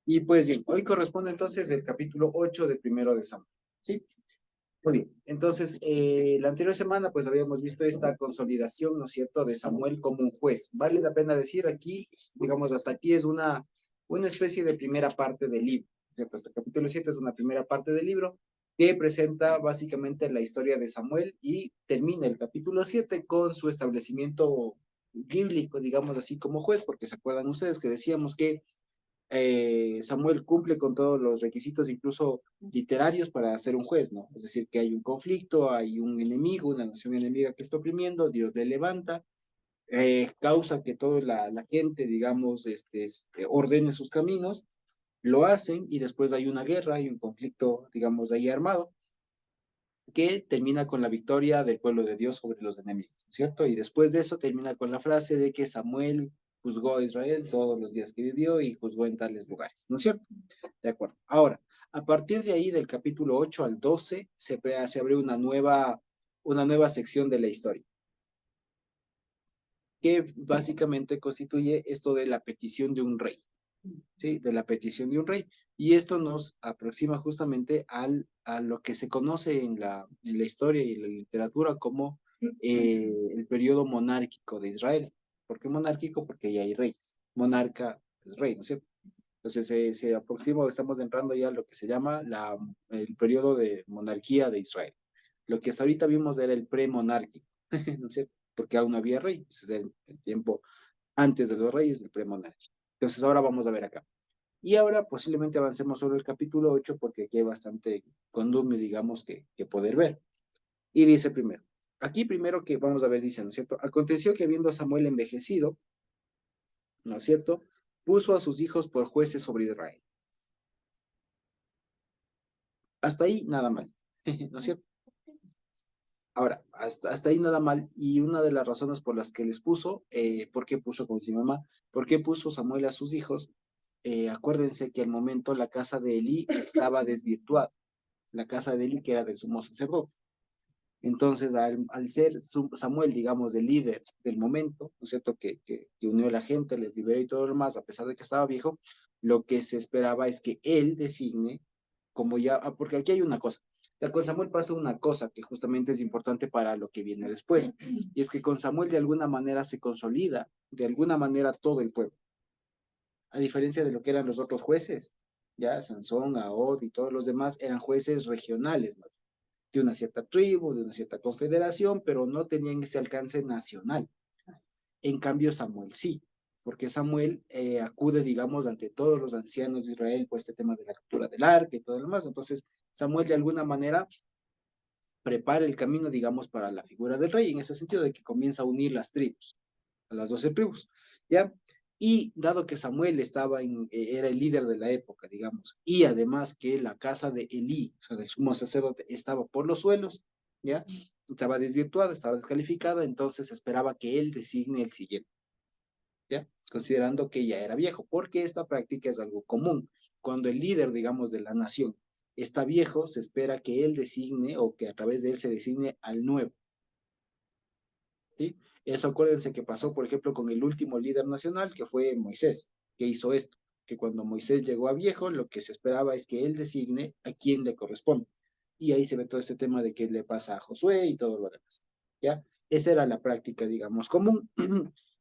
Y pues bien, hoy corresponde entonces el capítulo 8 del primero de Samuel. ¿Sí? Muy bien. Entonces, la anterior semana pues habíamos visto esta consolidación, ¿no es cierto?, de Samuel como un juez. Vale la pena decir aquí, digamos, hasta aquí es una especie de primera parte del libro, ¿cierto? Este capítulo 7 es una primera parte del libro que presenta básicamente la historia de Samuel y termina el capítulo 7 con su establecimiento bíblico, digamos así, como juez, porque se acuerdan ustedes que decíamos que Samuel cumple con todos los requisitos, incluso literarios, para ser un juez, ¿no? Es decir, que hay un conflicto, hay un enemigo, una nación enemiga que está oprimiendo, Dios le levanta, causa que toda la gente, digamos, ordene sus caminos, lo hacen y después hay una guerra, hay un conflicto, digamos, ahí armado, que termina con la victoria del pueblo de Dios sobre los enemigos, ¿cierto? Y después de eso termina con la frase de que Samuel juzgó a Israel todos los días que vivió y juzgó en tales lugares, ¿no es cierto? De acuerdo. Ahora, a partir de ahí, del capítulo 8 al 12, se abre una nueva sección de la historia, que básicamente constituye esto de la petición de un rey, ¿sí? De la petición de un rey. Y esto nos aproxima justamente a lo que se conoce en la historia y en la literatura como el periodo monárquico de Israel. ¿Por qué monárquico? Porque ya hay reyes. Monarca es rey, ¿no es cierto? Entonces se aproxima, estamos entrando ya a lo que se llama el periodo de monarquía de Israel. Lo que hasta ahorita vimos era el premonárquico, ¿no es cierto? Porque aún no había rey, ese es el tiempo antes de los reyes, el premonárquico. Entonces ahora vamos a ver acá. Y ahora posiblemente avancemos sobre el capítulo 8 porque aquí hay bastante condumio, digamos, que poder ver. Y dice primero, aquí primero que vamos a ver, dice, ¿no es cierto? Aconteció que habiendo Samuel envejecido, ¿no es cierto? Puso a sus hijos por jueces sobre Israel. Hasta ahí nada mal, ¿no es cierto? Ahora, hasta ahí nada mal. Y una de las razones por las que les puso, ¿por qué puso como si mamá? ¿Por qué puso Samuel a sus hijos? Acuérdense que al momento la casa de Elí estaba desvirtuada, la casa de Elí que era del sumo sacerdote. Entonces, al ser Samuel, digamos, el líder del momento, ¿no es cierto?, que unió a la gente, les liberó y todo lo demás, a pesar de que estaba viejo, lo que se esperaba es que él designe, como ya, porque aquí hay una cosa, ya con Samuel pasa una cosa que justamente es importante para lo que viene después, y es que con Samuel de alguna manera se consolida, de alguna manera todo el pueblo, a diferencia de lo que eran los otros jueces, ya Sansón, Ahod y todos los demás eran jueces regionales, ¿no?, de una cierta tribu, de una cierta confederación, pero no tenían ese alcance nacional. En cambio, Samuel sí, porque Samuel acude, digamos, ante todos los ancianos de Israel por este tema de la captura del arca y todo lo demás. Entonces, Samuel de alguna manera prepara el camino, digamos, para la figura del rey, en ese sentido de que comienza a unir las tribus, a las 12 tribus, ¿ya? Y dado que Samuel era el líder de la época, digamos, y además que la casa de Elí, o sea, del sumo sacerdote, estaba por los suelos, ¿ya? Estaba desvirtuada, estaba descalificada, entonces esperaba que él designe el siguiente, ¿ya? Considerando que ya era viejo, porque esta práctica es algo común. Cuando el líder, digamos, de la nación está viejo, se espera que él designe o que a través de él se designe al nuevo, ¿sí? Eso acuérdense que pasó, por ejemplo, con el último líder nacional, que fue Moisés, que hizo esto, que cuando Moisés llegó a viejo, lo que se esperaba es que él designe a quien le corresponde. Y ahí se ve todo este tema de qué le pasa a Josué y todo lo demás, ¿ya? Esa era la práctica, digamos, común.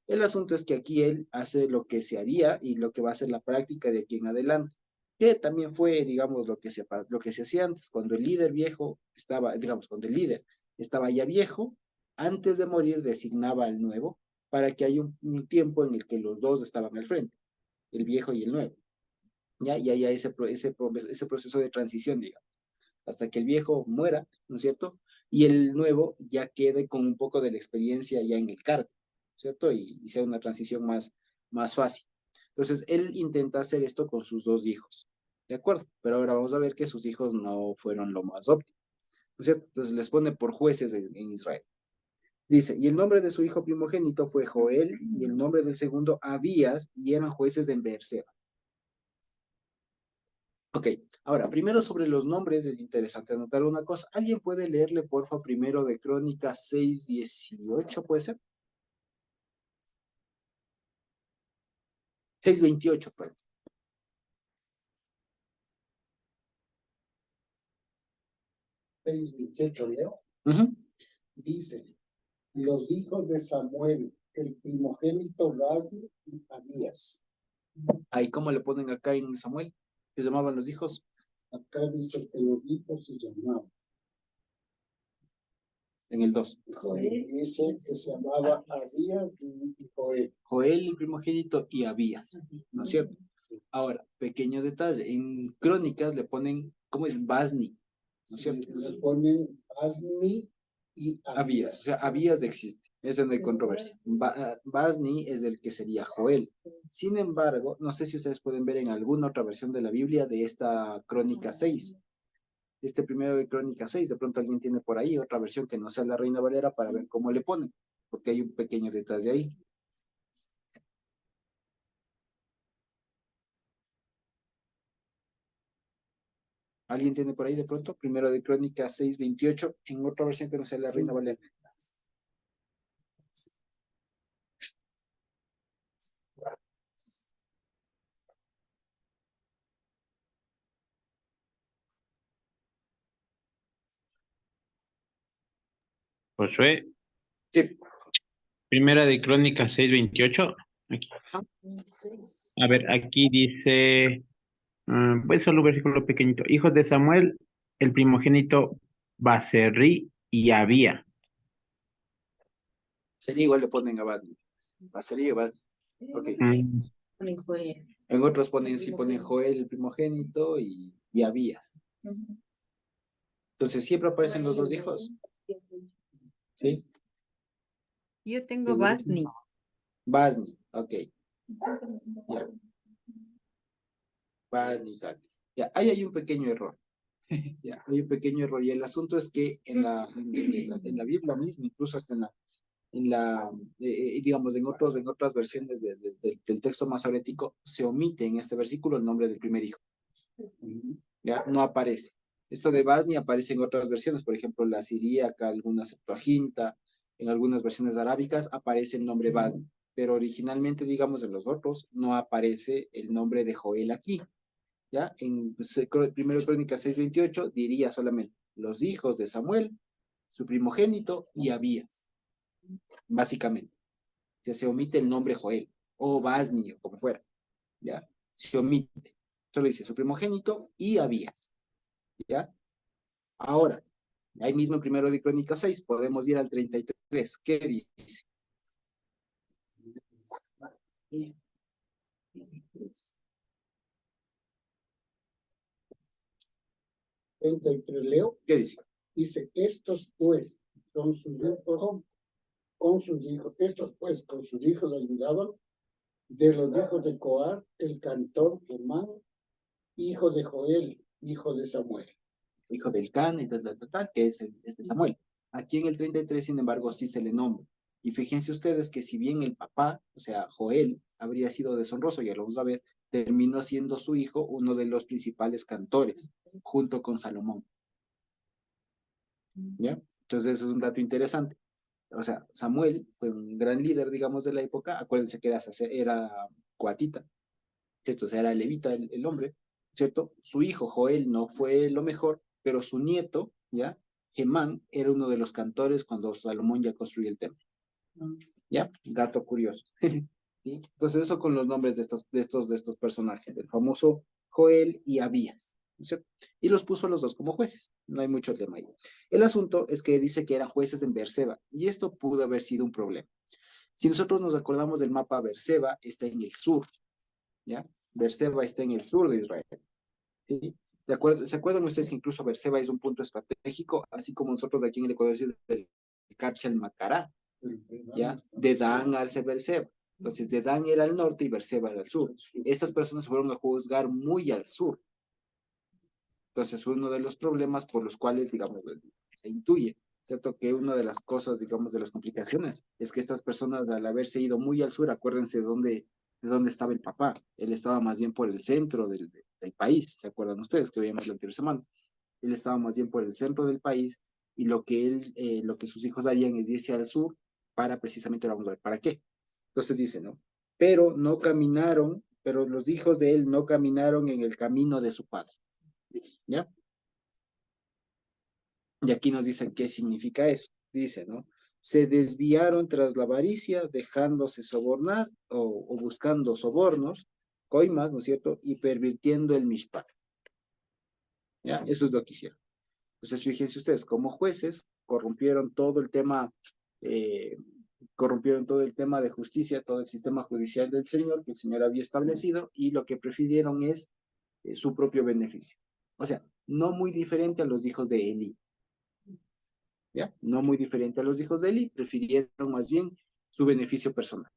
El asunto es que aquí él hace lo que se haría y lo que va a ser la práctica de aquí en adelante, que también fue, digamos, lo que se hacía antes, cuando el líder viejo estaba, digamos, cuando el líder estaba ya viejo, antes de morir designaba al nuevo para que haya un tiempo en el que los dos estaban al frente, el viejo y el nuevo. ¿Ya? Y haya ese proceso de transición, digamos, hasta que el viejo muera, ¿no es cierto? Y el nuevo ya quede con un poco de la experiencia ya en el cargo, ¿cierto? Y sea una transición más fácil. Entonces, él intenta hacer esto con sus dos hijos, ¿de acuerdo? Pero ahora vamos a ver que sus hijos no fueron lo más óptimo, ¿no es cierto? Entonces les pone por jueces en Israel. Dice, y el nombre de su hijo primogénito fue Joel, y el nombre del segundo Abías, y eran jueces en Beerseba. Ok, ahora, primero sobre los nombres es interesante anotar una cosa. ¿Alguien puede leerle, porfa, primero de Crónicas 6:18, puede ser? 6:28, pues. 6:28, Leo. Ujú. Dice, los hijos de Samuel, el primogénito Basni y Abías. Ahí, ¿cómo le ponen acá en Samuel? ¿Se llamaban los hijos? Acá dice que los hijos se llamaban. En el 2. Dice que se llamaba Abías y Joel. Joel, el primogénito, y Abías, ¿no es cierto? Ahora, pequeño detalle, en Crónicas le ponen, ¿cómo es? Basni, ¿no es cierto? Le ponen Basni y Abías, o sea, Abías existe, esa no hay controversia. Basni es el que sería Joel. Sin embargo, no sé si ustedes pueden ver en alguna otra versión de la Biblia de esta Crónica 6, este primero de Crónica 6, de pronto alguien tiene por ahí otra versión que no sea la Reina Valera para ver cómo le ponen, porque hay un pequeño detalle ahí. ¿Alguien tiene por ahí de pronto? Primero de Crónica 6:28, en otra versión que no sea la Reina Valera. Josué, Sí. primera de Crónicas 6:28. Aquí. Ajá. A ver, aquí dice, pues solo un versículo pequeñito. Hijos de Samuel, el primogénito Baserri y Abía. Sería igual le ponen a Basni. Sería Basni. Ok. Mm, En otros ponen, sí ponen Joel, el primogénito, y Abías. Entonces siempre aparecen los dos hijos. ¿Sí? Yo tengo Basni. Basni, ok. Ya. Basni, tal. Ya, ahí hay un pequeño error. Ya, hay un pequeño error. Y el asunto es que en la Biblia misma, incluso hasta digamos, en otras versiones del texto masorético, se omite en este versículo el nombre del primer hijo. Ya, no aparece. Esto de Basni aparece en otras versiones, por ejemplo, la siríaca, alguna Septuaginta, en algunas versiones arábicas aparece el nombre Basni, pero originalmente, digamos, en los otros no aparece el nombre de Joel aquí. ¿Ya? En primero Crónicas 6:28 diría solamente los hijos de Samuel, su primogénito y Abías, básicamente. O sea, se omite el nombre Joel o Basni o como fuera, ¿ya? Se omite. Solo dice su primogénito y Abías, ¿ya? Ahora, ahí mismo en primero de Crónicas 6 podemos ir al 33. ¿Qué dice? Leo. ¿Qué dice? Dice, estos pues con sus hijos, estos pues con sus hijos ayudaban de los hijos de Coat, el cantor Gemán, hijo de Joel, hijo de Samuel. Hijo del Can, y tal, que es de Samuel. Aquí en el 33, sin embargo, sí se le nombra. Y fíjense ustedes que si bien el papá, o sea, Joel, habría sido deshonroso, ya lo vamos a ver, terminó siendo su hijo uno de los principales cantores, junto con Salomón. ¿Ya? Entonces, eso es un dato interesante. O sea, Samuel fue un gran líder, digamos, de la época. Acuérdense que era coatita, ¿cierto? O sea, era levita el hombre, ¿cierto? Su hijo Joel no fue lo mejor, pero su nieto, ¿ya? Gemán era uno de los cantores cuando Salomón ya construyó el templo. ¿Ya? Dato curioso. ¿Sí? Entonces, eso con los nombres de estos personajes, el famoso Joel y Abías, ¿cierto? Y los puso a los dos como jueces. No hay mucho tema ahí. El asunto es que dice que eran jueces en Beerseba, y esto pudo haber sido un problema. Si nosotros nos acordamos del mapa, Beerseba está en el sur, ¿ya? Beerseba está en el sur de Israel. ¿Sí? ¿Se acuerdan ustedes que incluso Beerseba es un punto estratégico, así como nosotros de aquí en el Ecuador decimos del Karchel Macará, ¿ya? De Dan al Beerseba. Entonces, de Dan era al norte y Beerseba era al sur. Estas personas fueron a juzgar muy al sur. Entonces, fue uno de los problemas por los cuales, digamos, se intuye, ¿cierto? Que una de las cosas, digamos, de las complicaciones es que estas personas, al haberse ido muy al sur, acuérdense de dónde estaba el papá. Él estaba más bien por el centro del país, ¿se acuerdan ustedes que veíamos la anterior semana? Él estaba más bien por el centro del país y lo que sus hijos harían es irse al sur para precisamente, vamos a ver, ¿para qué? Entonces dice, ¿no? Pero los hijos de él no caminaron en el camino de su padre. ¿Ya? Y aquí nos dicen qué significa eso. Dice, ¿no? Se desviaron tras la avaricia, dejándose sobornar o buscando sobornos, coimas, ¿no es cierto? Y pervirtiendo el mishpat. ¿Ya? Eso es lo que hicieron. Entonces, fíjense ustedes, como jueces, eh, corrompieron todo el tema de justicia, todo el sistema judicial del Señor, que el Señor había establecido, y lo que prefirieron es su propio beneficio. O sea, no muy diferente a los hijos de Eli. ¿Ya? No muy diferente a los hijos de Eli, prefirieron más bien su beneficio personal.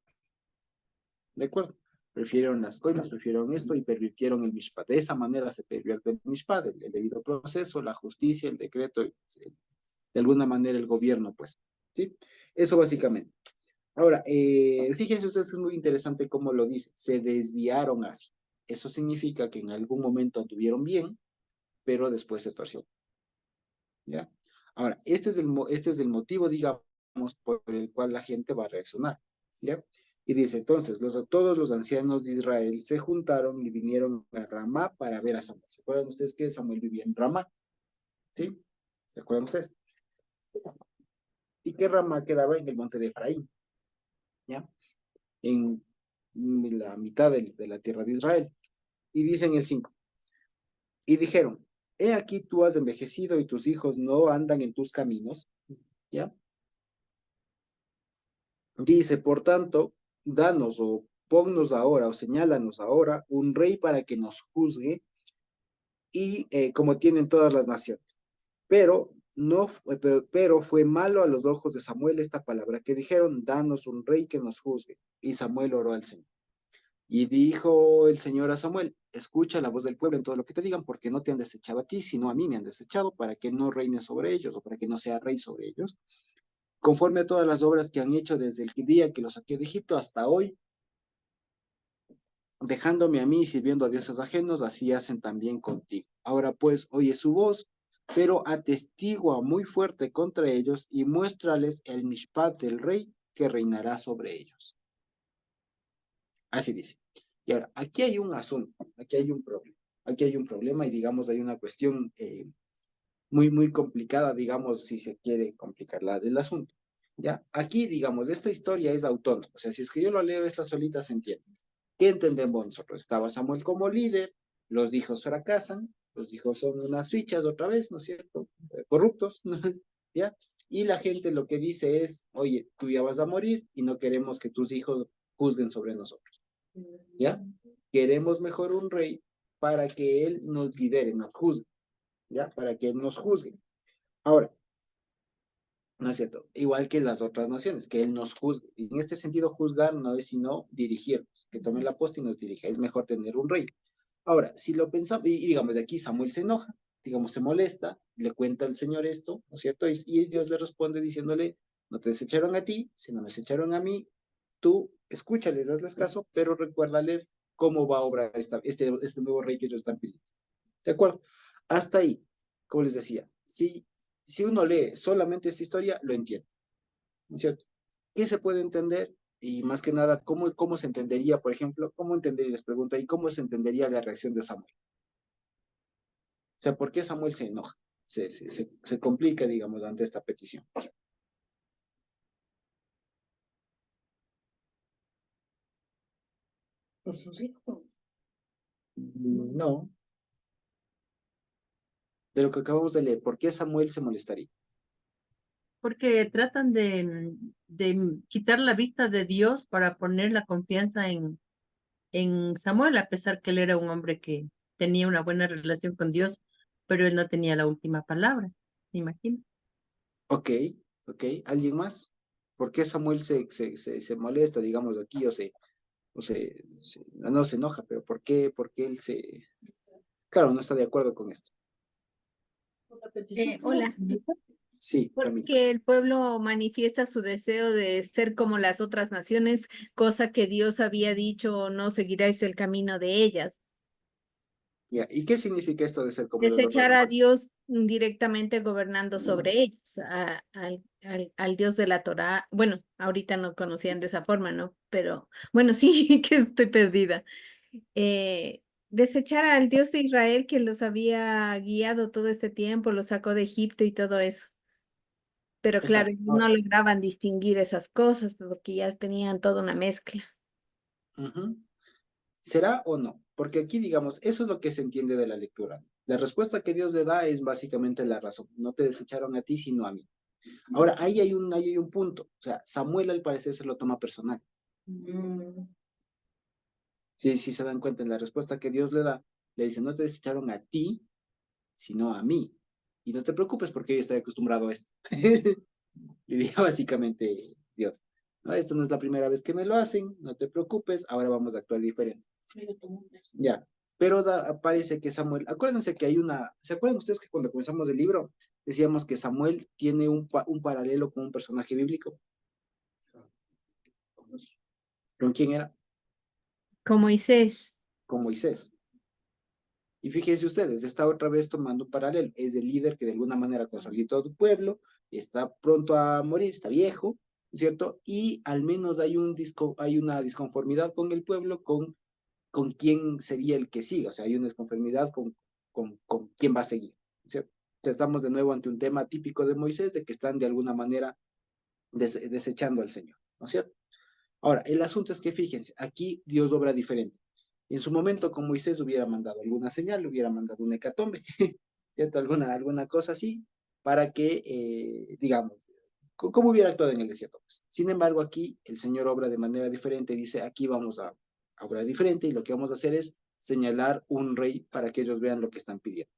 ¿De acuerdo? Prefirieron las coimas, prefirieron esto y pervirtieron el mishpat. De esa manera se pervierte el mishpat, el debido proceso, la justicia, el decreto, de alguna manera el gobierno, pues. ¿Sí? Eso básicamente. Ahora, fíjense ustedes que es muy interesante cómo lo dice. Se desviaron así. Eso significa que en algún momento anduvieron bien, pero después se torció. ¿Ya? Ahora, este es el motivo, digamos, por el cual la gente va a reaccionar. ¿Ya? Y dice, entonces, todos los ancianos de Israel se juntaron y vinieron a Ramá para ver a Samuel. ¿Se acuerdan ustedes que Samuel vivía en Ramá? ¿Sí? ¿Se acuerdan ustedes? Y que Ramá quedaba en el monte de Efraín, ¿ya? En la mitad de la tierra de Israel. Y dice en el 5, y dijeron, he aquí tú has envejecido y tus hijos no andan en tus caminos, ¿ya? Dice, por tanto, danos o ponnos ahora o señálanos ahora un rey para que nos juzgue y como tienen todas las naciones. Pero fue malo a los ojos de Samuel esta palabra que dijeron, danos un rey que nos juzgue. Y Samuel oró al Señor. Y dijo el Señor a Samuel, escucha la voz del pueblo en todo lo que te digan, porque no te han desechado a ti, sino a mí me han desechado, para que no reine sobre ellos o para que no sea rey sobre ellos, conforme a todas las obras que han hecho desde el día que los saqué de Egipto hasta hoy, dejándome a mí y sirviendo a dioses ajenos, así hacen también contigo. Ahora pues, oye su voz, pero atestigua muy fuerte contra ellos y muéstrales el mishpat del rey que reinará sobre ellos. Así dice. Y ahora, aquí hay un asunto, aquí hay un problema. Aquí hay un problema y digamos hay una cuestión muy complicada, digamos, si se quiere complicar el asunto. ¿Ya? Aquí, digamos, esta historia es autónoma. O sea, si es que yo lo leo, esta solita se entiende. ¿Qué entendemos nosotros? Estaba Samuel como líder, los hijos fracasan, los hijos son unas fichas otra vez, ¿no es cierto? Corruptos, ¿ya? Y la gente lo que dice es, oye, tú ya vas a morir y no queremos que tus hijos juzguen sobre nosotros, ¿ya? Queremos mejor un rey para que él nos lidere, nos juzgue, ¿ya? Para que él nos juzgue. Ahora, ¿no es cierto? Igual que las otras naciones, que él nos juzgue. Y en este sentido, juzgar no es sino dirigirnos, que tome la posta y nos dirija. Es mejor tener un rey. Ahora, si lo pensamos, y digamos, de aquí Samuel se enoja, digamos, se molesta, le cuenta al Señor esto, ¿no es cierto? Y Dios le responde diciéndole, no te desecharon a ti, sino me desecharon a mí, tú escúchales, hazles caso, pero recuérdales cómo va a obrar este nuevo rey que ellos están pidiendo. ¿De acuerdo? Hasta ahí, como les decía, si uno lee solamente esta historia, lo entiende, ¿no es cierto? ¿Qué se puede entender? Y más que nada, ¿cómo se entendería, por ejemplo, cómo entendería, les pregunto, y cómo se entendería la reacción de Samuel? O sea, ¿por qué Samuel se enoja? Se complica, digamos, ante esta petición. Por sus hijos. No, de lo que acabamos de leer, ¿por qué Samuel se molestaría? Porque tratan de quitar la vista de Dios para poner la confianza en Samuel, a pesar que él era un hombre que tenía una buena relación con Dios, pero él no tenía la última palabra, ¿me imagino? Ok, ok, ¿alguien más? ¿Por qué Samuel se molesta, digamos, aquí, no se enoja, pero ¿por qué él claro, no está de acuerdo con esto? Hola, Sí, Camila. porque el pueblo manifiesta su deseo de ser como las otras naciones, cosa que Dios había dicho, no seguiráis el camino de ellas. Ya, ¿y qué significa esto de ser como los otros? Desechar a Dios directamente gobernando sobre ellos, al Dios de la Torá. Bueno, ahorita no conocían de esa forma, ¿no? Pero bueno, sí, que estoy perdida. desechar al Dios de Israel que los había guiado todo este tiempo, los sacó de Egipto y todo eso. Pero claro, Exacto. ellos no lograban distinguir esas cosas porque ya tenían toda una mezcla. Ujú. ¿Será o no? Porque aquí, digamos, eso es lo que se entiende de la lectura. La respuesta que Dios le da es básicamente la razón. No te desecharon a ti, sino a mí. Ahora, ahí hay un punto. O sea, Samuel al parecer se lo toma personal. Sí, sí se dan cuenta en la respuesta que Dios le da. Le dice, no te desecharon a ti, sino a mí. Y no te preocupes porque yo estoy acostumbrado a esto. Le dijo básicamente Dios. No, esto no es la primera vez que me lo hacen, no te preocupes, ahora vamos a actuar diferente. Ya, pero parece que Samuel, acuérdense que hay ¿se acuerdan ustedes que cuando comenzamos el libro decíamos que Samuel tiene un paralelo con un personaje bíblico? ¿Con quién era? Con Moisés. Con Moisés. Y fíjense ustedes, está otra vez tomando un paralelo. Es el líder que de alguna manera consolidó todo el pueblo, está pronto a morir, está viejo, ¿cierto? Y al menos hay una disconformidad con el pueblo, con quién sería el que siga. O sea, hay una disconformidad con quién va a seguir, ¿cierto? Entonces, estamos de nuevo ante un tema típico de Moisés, de que están de alguna manera desechando al Señor, ¿no es cierto? Ahora, el asunto es que fíjense, aquí Dios obra diferente. En su momento con Moisés hubiera mandado alguna señal, hubiera mandado un hecatombe, ¿cierto? Alguna cosa así, para que, digamos, ¿cómo hubiera actuado en el desierto? Pues, sin embargo, aquí el Señor obra de manera diferente, dice, aquí vamos a obrar diferente y lo que vamos a hacer es señalar un rey para que ellos vean lo que están pidiendo.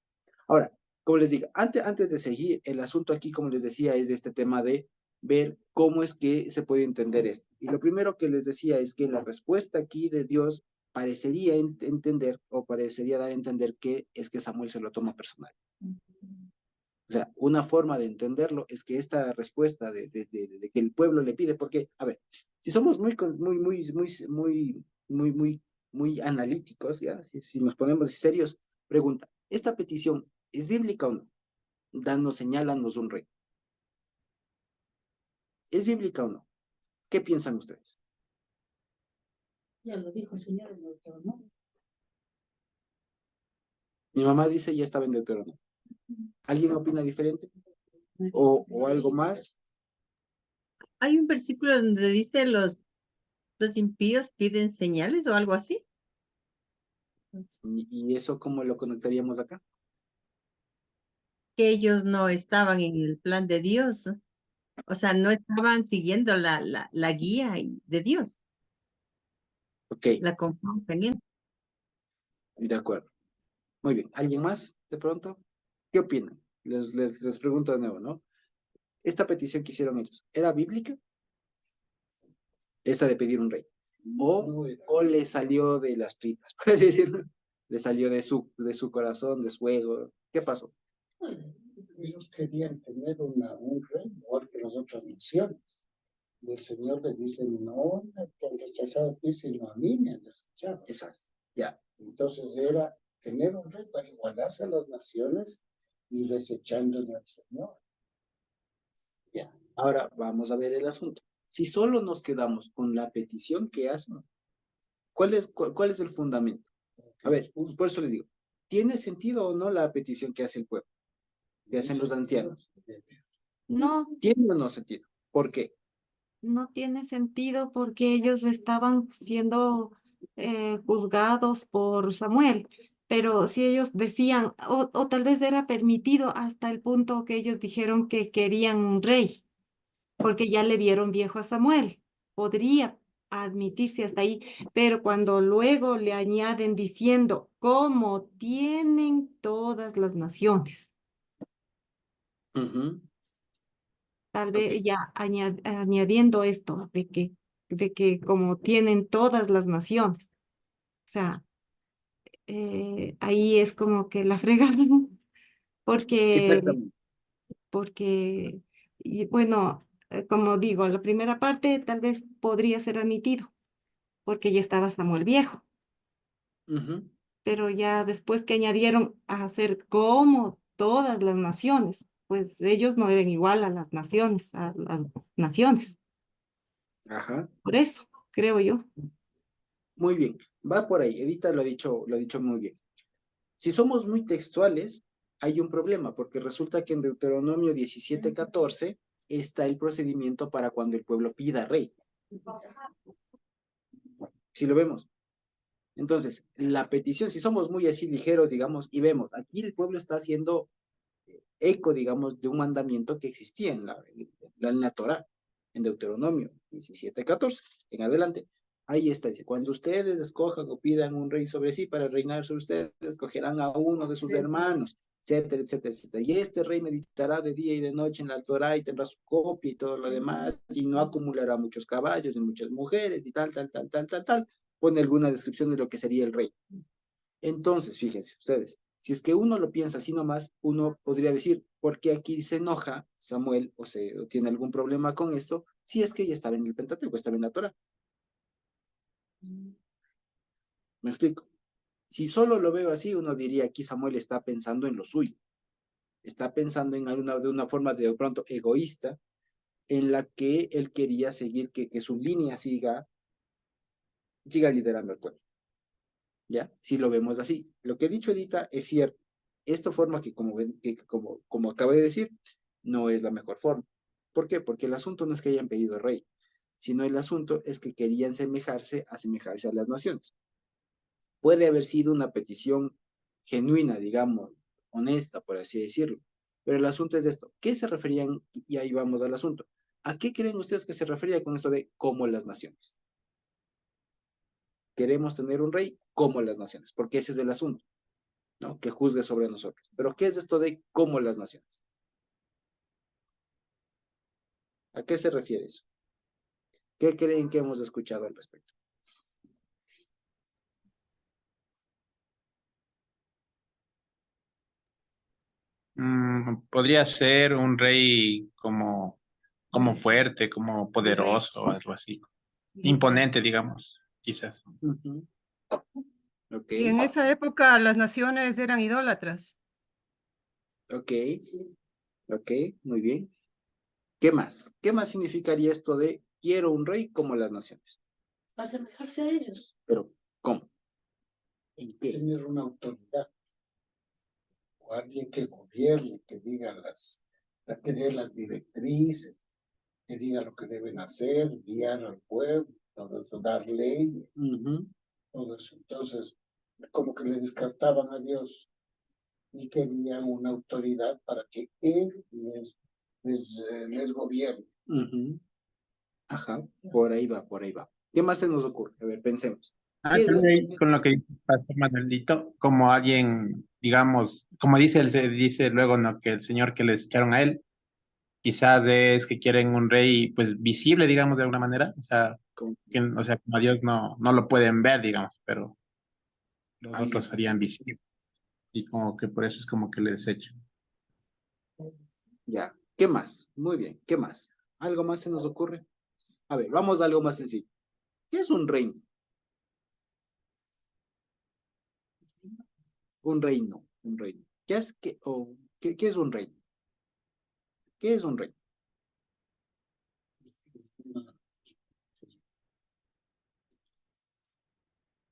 Ahora, como les digo, antes de seguir, el asunto aquí, como les decía, es este tema de ver cómo es que se puede entender esto. Y lo primero que les decía es que la respuesta aquí de Dios parecería entender o parecería dar a entender que es que Samuel se lo toma personal. O sea, una forma de entenderlo es que esta respuesta de que el pueblo le pide, porque, a ver, si somos muy analíticos, ¿ya? Si nos ponemos serios, pregunta, ¿esta petición es bíblica o no? Danos, señálanos un rey. ¿Es bíblica o no? ¿Qué piensan ustedes? Ya lo dijo el Señor en Deuteronomio. Mi mamá dice ya estaba en Deuteronomio. ¿Alguien opina diferente? ¿O algo más? Hay un versículo donde dice los impíos piden señales o algo así. ¿Y eso cómo lo conectaríamos acá? Que ellos no estaban en el plan de Dios, ¿no? O sea, no estaban siguiendo la guía de Dios, Ok, la conforme tenían. de acuerdo. Muy bien. ¿Alguien más de pronto? ¿Qué opinan? Les pregunto de nuevo, ¿no? Esta petición que hicieron ellos, ¿era bíblica? Esa de pedir un rey. O le salió de las tripas, por así decirlo. Le salió de su corazón, de su ego. ¿Qué pasó? Ellos querían tener un rey igual que las otras naciones. Y el Señor le dice, no me te han rechazado a ti, sino a mí me han desechado. Exacto. Ya. Entonces era tener un rey para igualarse a las naciones y desechándole al Señor. Ya. Ahora vamos a ver el asunto. Si solo nos quedamos con la petición que hacen, ¿cuál es el fundamento? A ver, por eso les digo, ¿tiene sentido o no la petición que hace el pueblo, que hacen los ancianos? No, ¿Tiene o no sentido? ¿Por qué? no tiene sentido porque ellos estaban siendo juzgados por Samuel, pero si ellos decían, o tal vez era permitido hasta el punto que ellos dijeron que querían un rey, porque ya le vieron viejo a Samuel, podría admitirse hasta ahí, pero cuando luego le añaden diciendo, como tienen todas las naciones. Ujú. Tal Ok. vez ya añadiendo esto de que como tienen todas las naciones, o sea, ahí es como que la fregaron, porque, Exactamente. y bueno, como digo, la primera parte tal vez podría ser admitido, porque ya estaba Samuel viejo, Ujú. pero ya después que añadieron a hacer como todas las naciones, pues ellos no eran igual a las naciones, Ajá. por eso, creo yo. Muy bien, va por ahí. Edita lo ha dicho muy bien. Si somos muy textuales, hay un problema, porque resulta que en Deuteronomio 17:14 está el procedimiento para cuando el pueblo pida rey. Si lo vemos. Entonces, la petición, si somos muy así ligeros, digamos, y vemos, aquí el pueblo está haciendo eco, digamos, de un mandamiento que existía en la Torá, en Deuteronomio 17:14, en adelante. Ahí está, dice, cuando ustedes escojan o pidan un rey sobre sí para reinar sobre ustedes, escogerán a uno de sus hermanos, etcétera, etcétera, etcétera. Y este rey meditará de día y de noche en la Torá y tendrá su copia y todo lo demás, y no acumulará muchos caballos y muchas mujeres y tal, tal, tal, tal, tal, tal. Pone alguna descripción de lo que sería el rey. Entonces, fíjense ustedes, si es que uno lo piensa así nomás, uno podría decir, ¿por qué aquí se enoja Samuel o tiene algún problema con esto? Si es que ya estaba en el Pentateuco, estaba en la Torá. ¿Me explico? Si solo lo veo así, uno diría, aquí Samuel está pensando en lo suyo. Está pensando de una forma de pronto egoísta, en la que él quería seguir, que su línea siga liderando al pueblo. ¿Ya? Si lo vemos así. Lo que ha dicho Edita es cierto. Esta forma como acabo de decir, no es la mejor forma. ¿Por qué? Porque el asunto no es que hayan pedido rey, sino el asunto es que querían asemejarse a las naciones. Puede haber sido una petición genuina, digamos, honesta, por así decirlo. Pero el asunto es esto. ¿Qué se referían? Y ahí vamos al asunto. ¿A qué creen ustedes que se refería con esto de como las naciones? Queremos tener un rey como las naciones, porque ese es el asunto, ¿no? Que juzgue sobre nosotros. Pero ¿qué es esto de como las naciones? ¿A qué se refiere eso? ¿Qué creen que hemos escuchado al respecto? Podría ser un rey como fuerte, como poderoso, algo así. Imponente, digamos, quizás. Uh-huh. Ok, Y en esa época las naciones eran idólatras. ok, ok, muy bien. ¿Qué más? ¿Qué más significaría esto de quiero un rey como las naciones? Asemejarse a ellos. Pero, ¿cómo? ¿En qué? Tener una autoridad. O alguien que gobierne, que diga que dé las directrices, que diga lo que deben hacer, guiar al pueblo, todo eso, dar ley, Uh-huh. todo eso. Entonces, como que le descartaban a Dios y querían una autoridad para que Él les gobierne. Uh-huh. Ajá, por ahí va, por ahí va. ¿Qué más se nos ocurre? A ver, pensemos. Ah, ¿Qué es creo esto? que con lo que dice el Pastor Manuelito, como alguien, digamos, como dice luego, ¿no? Que el señor que les echaron a él, quizás es que quieren un rey, pues, visible, digamos, de alguna manera, o sea, como a Dios no lo pueden ver, digamos, pero los Alguien otros serían visibles, y como que por eso es como que les echan. Ya. ¿Qué más? Muy bien. ¿Qué más? ¿Algo más se nos ocurre? A ver, vamos a algo más sencillo. ¿Qué es un reino? Un reino, un reino. ¿Qué es un reino? ¿Qué es un reino?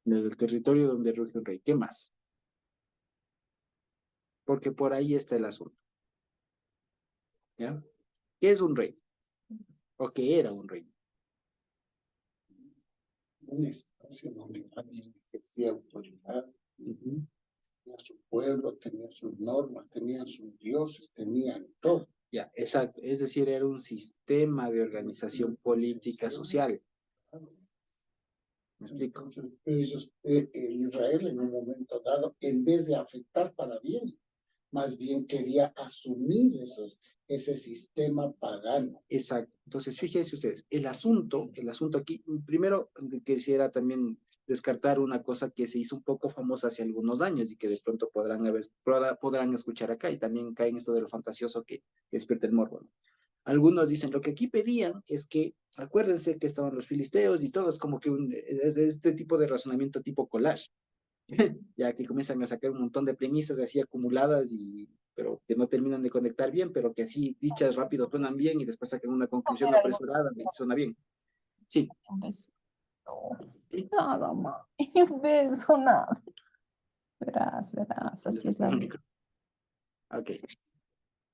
Desde el territorio donde rige un rey. ¿Qué más? Porque por ahí está el asunto. ¿Ya? ¿Qué es un reino? ¿O qué era un reino? Una instancia donde alguien ejercía autoridad, Uh-huh. tenía su pueblo, tenía sus normas, tenían sus dioses, tenían todo. Ya, exacto. Es decir, era un sistema de organización política social. ¿Me explico? Entonces, Israel en un momento dado, en vez de afectar para bien, más bien quería asumir ese sistema pagano. Exacto. Entonces, fíjense ustedes, el asunto aquí, primero quisiera también descartar una cosa que se hizo un poco famosa hace algunos años y que de pronto podrán escuchar acá y también cae en esto de lo fantasioso que despierta el morbo, ¿no? Algunos dicen, lo que aquí pedían es que, acuérdense que estaban los filisteos y todo, es como que este tipo de razonamiento tipo collage, ya que comienzan a sacar un montón de premisas así acumuladas pero que no terminan de conectar bien, pero que así dichas rápido suenan bien y después sacan una conclusión apresurada y suena bien. Sí. Nada más. Un beso, nada. Verás, así es la vida. Ok,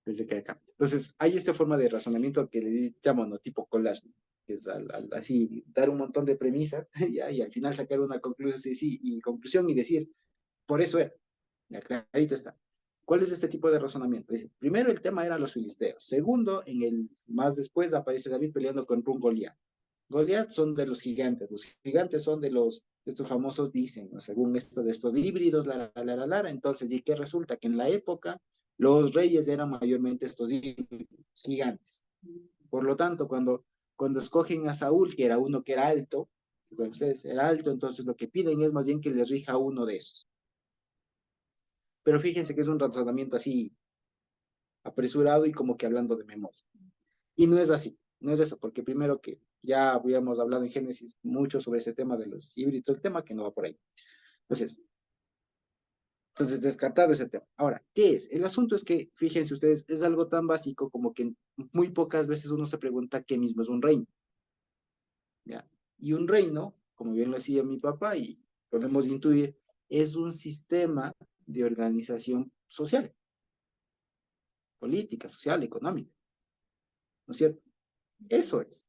desde que acá. Entonces, hay esta forma de razonamiento que le llamo, ¿no? Tipo collage, ¿no? Que es así, dar un montón de premisas, ¿ya? Y al final sacar una conclusión, sí, sí, y conclusión y decir, por eso era. Ya, clarito está. ¿Cuál es este tipo de razonamiento? Dice, primero el tema eran los filisteos. Segundo, más después aparece David peleando contra un Goliat. Goliat son de los gigantes. Los gigantes son de estos famosos dicen, ¿no? Según esto de estos híbridos, entonces, ¿y qué resulta? Que en la época los reyes eran mayormente estos híbridos, gigantes. Por lo tanto, cuando escogen a Saúl, que era uno que era alto, bueno, ustedes era alto, entonces lo que piden es más bien que les rija uno de esos. Pero fíjense que es un razonamiento así apresurado y como que hablando de memoria. Y no es así, no es eso, porque primero que ya habíamos hablado en Génesis mucho sobre ese tema de los híbridos, el tema que no va por ahí. Entonces, descartado ese tema. Ahora, ¿qué es? El asunto es que, fíjense ustedes, es algo tan básico como que muy pocas veces uno se pregunta qué mismo es un reino. ¿Ya? Y un reino, como bien lo decía mi papá y podemos intuir, es un sistema de organización social, política, social, económica. ¿No es cierto? Eso es.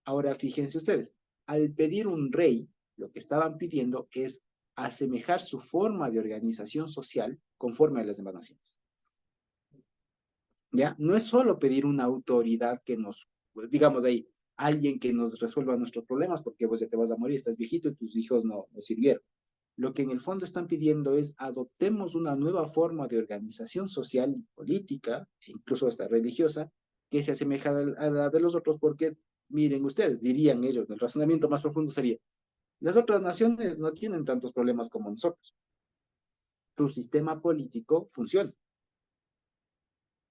Ahora, fíjense ustedes, al pedir un rey, lo que estaban pidiendo es asemejar su forma de organización social conforme a las demás naciones. ¿Ya? No es solo pedir una autoridad que nos, digamos ahí, alguien que nos resuelva nuestros problemas, porque vos ya te vas a morir, estás viejito y tus hijos no sirvieron. Lo que en el fondo están pidiendo es adoptemos una nueva forma de organización social y política, incluso hasta religiosa, que se asemeja a la de los otros, porque miren ustedes, dirían ellos, el razonamiento más profundo sería, las otras naciones no tienen tantos problemas como nosotros. Su sistema político funciona.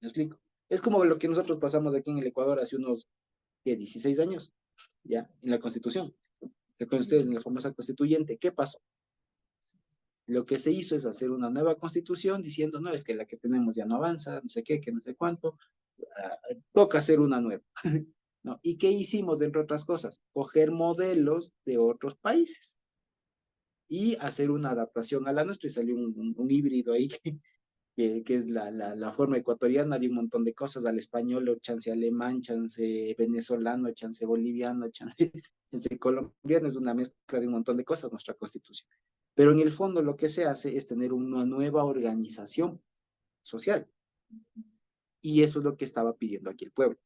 ¿Me explico? Es como lo que nosotros pasamos aquí en el Ecuador hace unos 16 años, ya, en la Constitución. Que con ustedes en la famosa constituyente, ¿qué pasó? Lo que se hizo es hacer una nueva constitución diciendo, no, es que la que tenemos ya no avanza, no sé qué, que no sé cuánto, toca hacer una nueva. ¿No? ¿Y qué hicimos, entre otras cosas? Coger modelos de otros países y hacer una adaptación a la nuestra y salió un híbrido ahí que es la forma ecuatoriana de un montón de cosas, al español, o chance alemán, chance venezolano, chance boliviano, chance colombiano, es una mezcla de un montón de cosas nuestra constitución. Pero en el fondo lo que se hace es tener una nueva organización social. Y eso es lo que estaba pidiendo aquí el pueblo.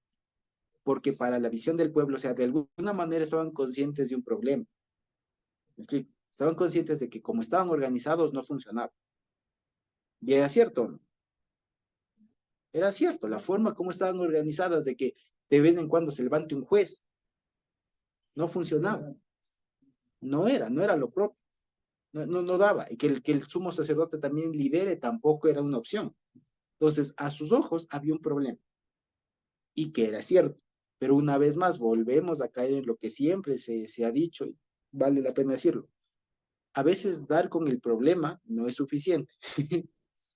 Porque para la visión del pueblo, o sea, de alguna manera estaban conscientes de un problema. Estaban conscientes de que como estaban organizados no funcionaba. Y era cierto, ¿no? Era cierto, la forma como estaban organizadas de que de vez en cuando se levante un juez, no funcionaba. No era lo propio. No daba. Y que el sumo sacerdote también lidere tampoco era una opción. Entonces, a sus ojos había un problema. Y que era cierto. Pero una vez más, volvemos a caer en lo que siempre se ha dicho y vale la pena decirlo. A veces dar con el problema no es suficiente.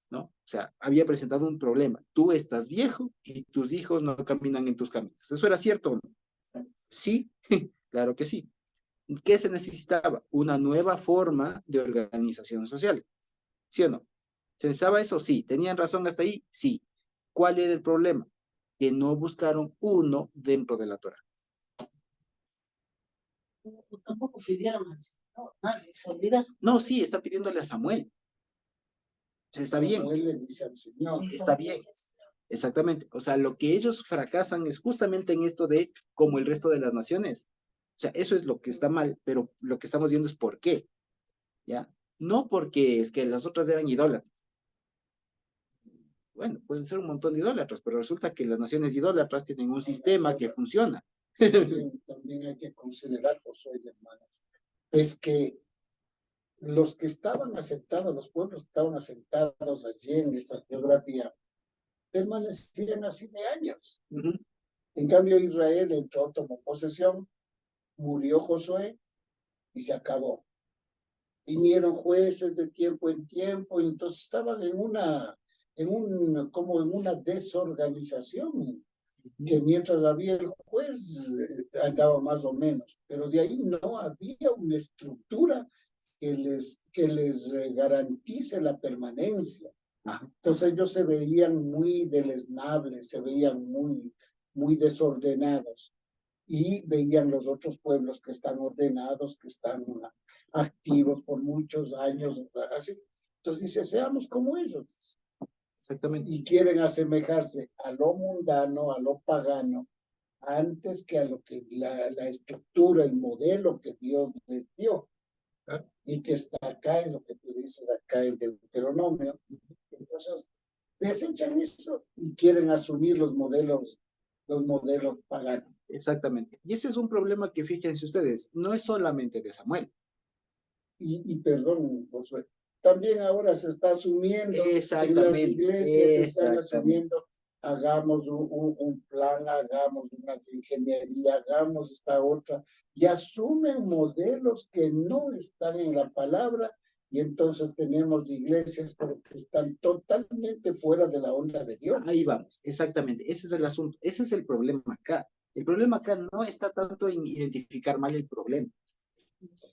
¿No? O sea, había presentado un problema. Tú estás viejo y tus hijos no caminan en tus caminos. ¿Eso era cierto o no? Sí, claro que sí. ¿Qué se necesitaba? Una nueva forma de organización social. ¿Sí o no? ¿Se necesitaba eso? Sí. ¿Tenían razón hasta ahí? Sí. ¿Cuál era el problema? Que no buscaron uno dentro de la Torah. Tampoco pidieron al Señor, nadie se olvida. No, sí, está pidiéndole a Samuel. Está bien. Samuel le dice al Señor. Está bien. Exactamente. O sea, lo que ellos fracasan es justamente en esto de como el resto de las naciones. O sea, eso es lo que está mal, pero lo que estamos viendo es por qué. ¿Ya? No porque es que las otras eran idólatras. Bueno, pueden ser un montón de idólatras, pero resulta que las naciones idólatras tienen un sistema que funciona. También hay que considerar, Josué y hermanos, es que los que estaban asentados, los pueblos que estaban asentados allí en esa geografía, permanecían así de años. En cambio, Israel entró, tomó posesión, murió Josué y se acabó. Vinieron jueces de tiempo en tiempo y entonces estaban como en una desorganización que mientras había el juez andaba más o menos, pero de ahí no había una estructura que les garantice la permanencia. Entonces ellos se veían muy deleznables, se veían muy desordenados y veían los otros pueblos que están ordenados, que están activos por muchos años, así. Entonces dice, seamos como ellos. Exactamente. Y quieren asemejarse a lo mundano, a lo pagano, antes que a lo que la estructura, el modelo que Dios les dio. Y que está acá en lo que tú dices acá en Deuteronomio. Entonces, desechan eso y quieren asumir los modelos paganos. Exactamente. Y ese es un problema que, fíjense ustedes, no es solamente de Samuel. Y perdón, Josué, también ahora se está asumiendo en las iglesias, se están asumiendo, hagamos un plan, hagamos una ingeniería, hagamos esta otra, y asumen modelos que no están en la palabra, y entonces tenemos iglesias pero que están totalmente fuera de la onda de Dios. Ahí vamos, exactamente, ese es el asunto, ese es el problema acá. El problema acá no está tanto en identificar mal el problema.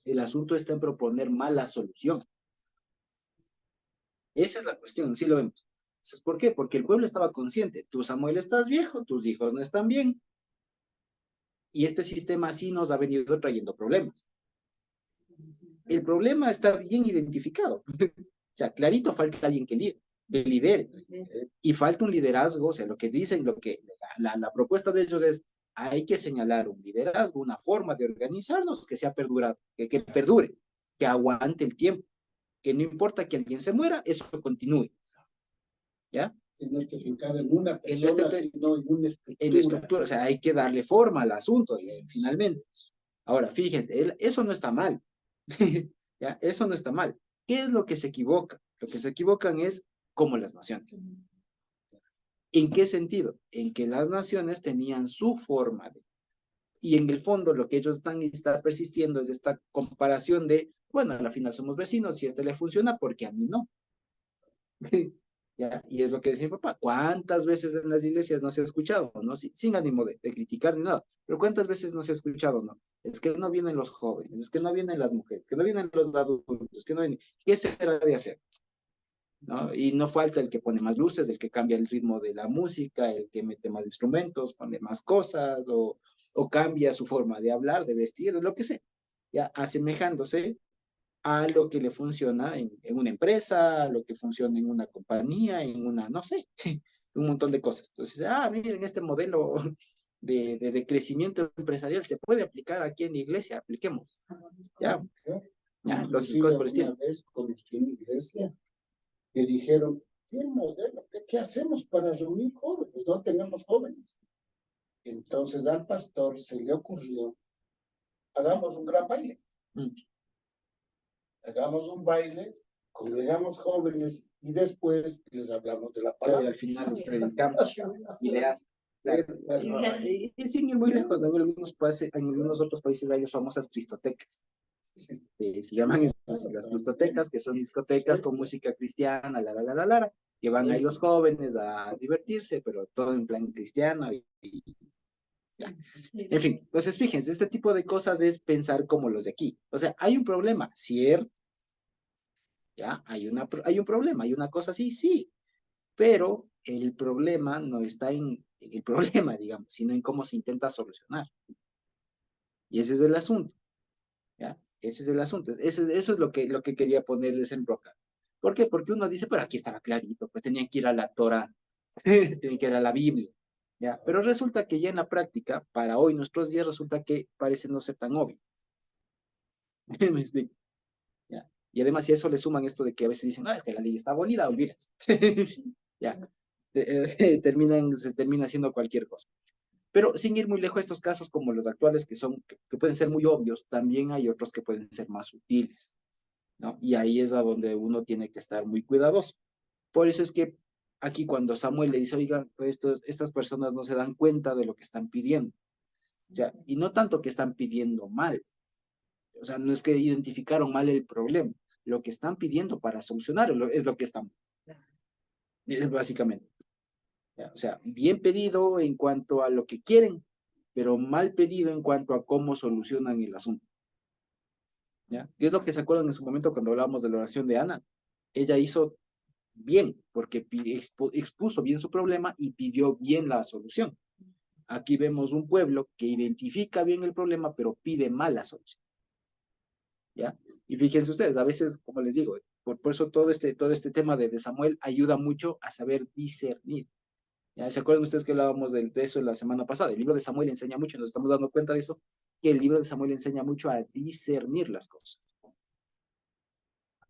El asunto está en proponer mal la solución. Esa es la cuestión, sí lo vemos. Entonces, ¿por qué? Porque el pueblo estaba consciente. Tú, Samuel, estás viejo, tus hijos no están bien. Y este sistema así nos ha venido trayendo problemas. El problema está bien identificado. O sea, clarito falta alguien que lidere. Y falta un liderazgo, o sea, lo que dicen, la propuesta de ellos es, hay que señalar un liderazgo, una forma de organizarnos que sea perdurado, que perdure, que aguante el tiempo, que no importa que alguien se muera, eso continúe. ¿Ya? Que no esté fincado en una persona, sino en una estructura. En estructura, o sea, hay que darle forma al asunto, dicen, finalmente. Ahora, fíjense, eso no está mal. ¿Ya? Eso no está mal. ¿Qué es lo que se equivoca? Lo que se equivocan es como las naciones. ¿En qué sentido? En que las naciones tenían su forma y en el fondo lo que ellos están persistiendo es esta comparación de, bueno, al final somos vecinos y a le funciona porque a mí no. ¿Ya? Y es lo que decía mi papá, ¿cuántas veces en las iglesias no se ha escuchado? ¿No? Sin ánimo de criticar ni nada, pero ¿cuántas veces no se ha escuchado? ¿No? Es que no vienen los jóvenes, es que no vienen las mujeres, que no vienen los adultos, que no vienen. ¿Qué se debe hacer? ¿No? Y no falta el que pone más luces, el que cambia el ritmo de la música, el que mete más instrumentos, pone más cosas, o cambia su forma de hablar, de vestir, de lo que sea, ya asemejándose a lo que le funciona en una empresa, a lo que funciona en una compañía, en una, no sé, un montón de cosas. Entonces, miren, este modelo de crecimiento empresarial se puede aplicar aquí en la iglesia, apliquemos. Ya, los cosas por el estilo. Una vez conocí una iglesia que dijeron, ¿qué modelo? ¿Qué hacemos para reunir jóvenes? No tenemos jóvenes. Entonces al pastor se le ocurrió, hagamos un gran baile. Hagamos un baile, congregamos jóvenes y después les hablamos de la palabra. Y al final les predicamos ideas. Y sin ir muy lejos, en algunos otros países hay las famosas cristotecas. Se llaman las cristotecas, que son discotecas con música cristiana, que van ahí los jóvenes a divertirse, pero todo en plan cristiano. Ya. En fin, entonces fíjense, este tipo de cosas es pensar como los de aquí. O sea, hay un problema, ¿cierto? Ya, hay un problema, hay una cosa así, sí, pero el problema no está en el problema, digamos, sino en cómo se intenta solucionar. Y ese es el asunto, ¿ya? Ese es el asunto. Eso es lo que quería ponerles en roca. ¿Por qué? Porque uno dice, pero aquí estaba clarito, pues tenían que ir a la Torah, tenían que ir a la Biblia, ¿ya? Pero resulta que ya en la práctica, para hoy, nuestros días, resulta que parece no ser tan obvio. ¿Me explico? ¿Ya? Y además, si a eso le suman esto de que a veces dicen, no, es que la ley está abolida, olvídense. Ya. Se termina haciendo cualquier cosa. Pero sin ir muy lejos, estos casos como los actuales, que pueden ser muy obvios, también hay otros que pueden ser más sutiles, ¿no? Y ahí es a donde uno tiene que estar muy cuidadoso. Por eso es que aquí cuando Samuel le dice, oiga, pues estas personas no se dan cuenta de lo que están pidiendo. O sea, y no tanto que están pidiendo mal. O sea, no es que identificaron mal el problema. Lo que están pidiendo para solucionarlo es lo que están. Básicamente. ¿ya? O sea, bien pedido en cuanto a lo que quieren, pero mal pedido en cuanto a cómo solucionan el asunto. ¿Ya? ¿Qué es lo que se acuerdan en su momento cuando hablábamos de la oración de Ana? Ella hizo bien, porque expuso bien su problema y pidió bien la solución. Aquí vemos un pueblo que identifica bien el problema, pero pide mal la solución. ¿Ya? Y fíjense ustedes, a veces, como les digo, por eso todo este tema de Samuel ayuda mucho a saber discernir. ¿Ya? ¿Se acuerdan ustedes que hablábamos de eso la semana pasada? El libro de Samuel enseña mucho, nos estamos dando cuenta de eso, que el libro de Samuel enseña mucho a discernir las cosas,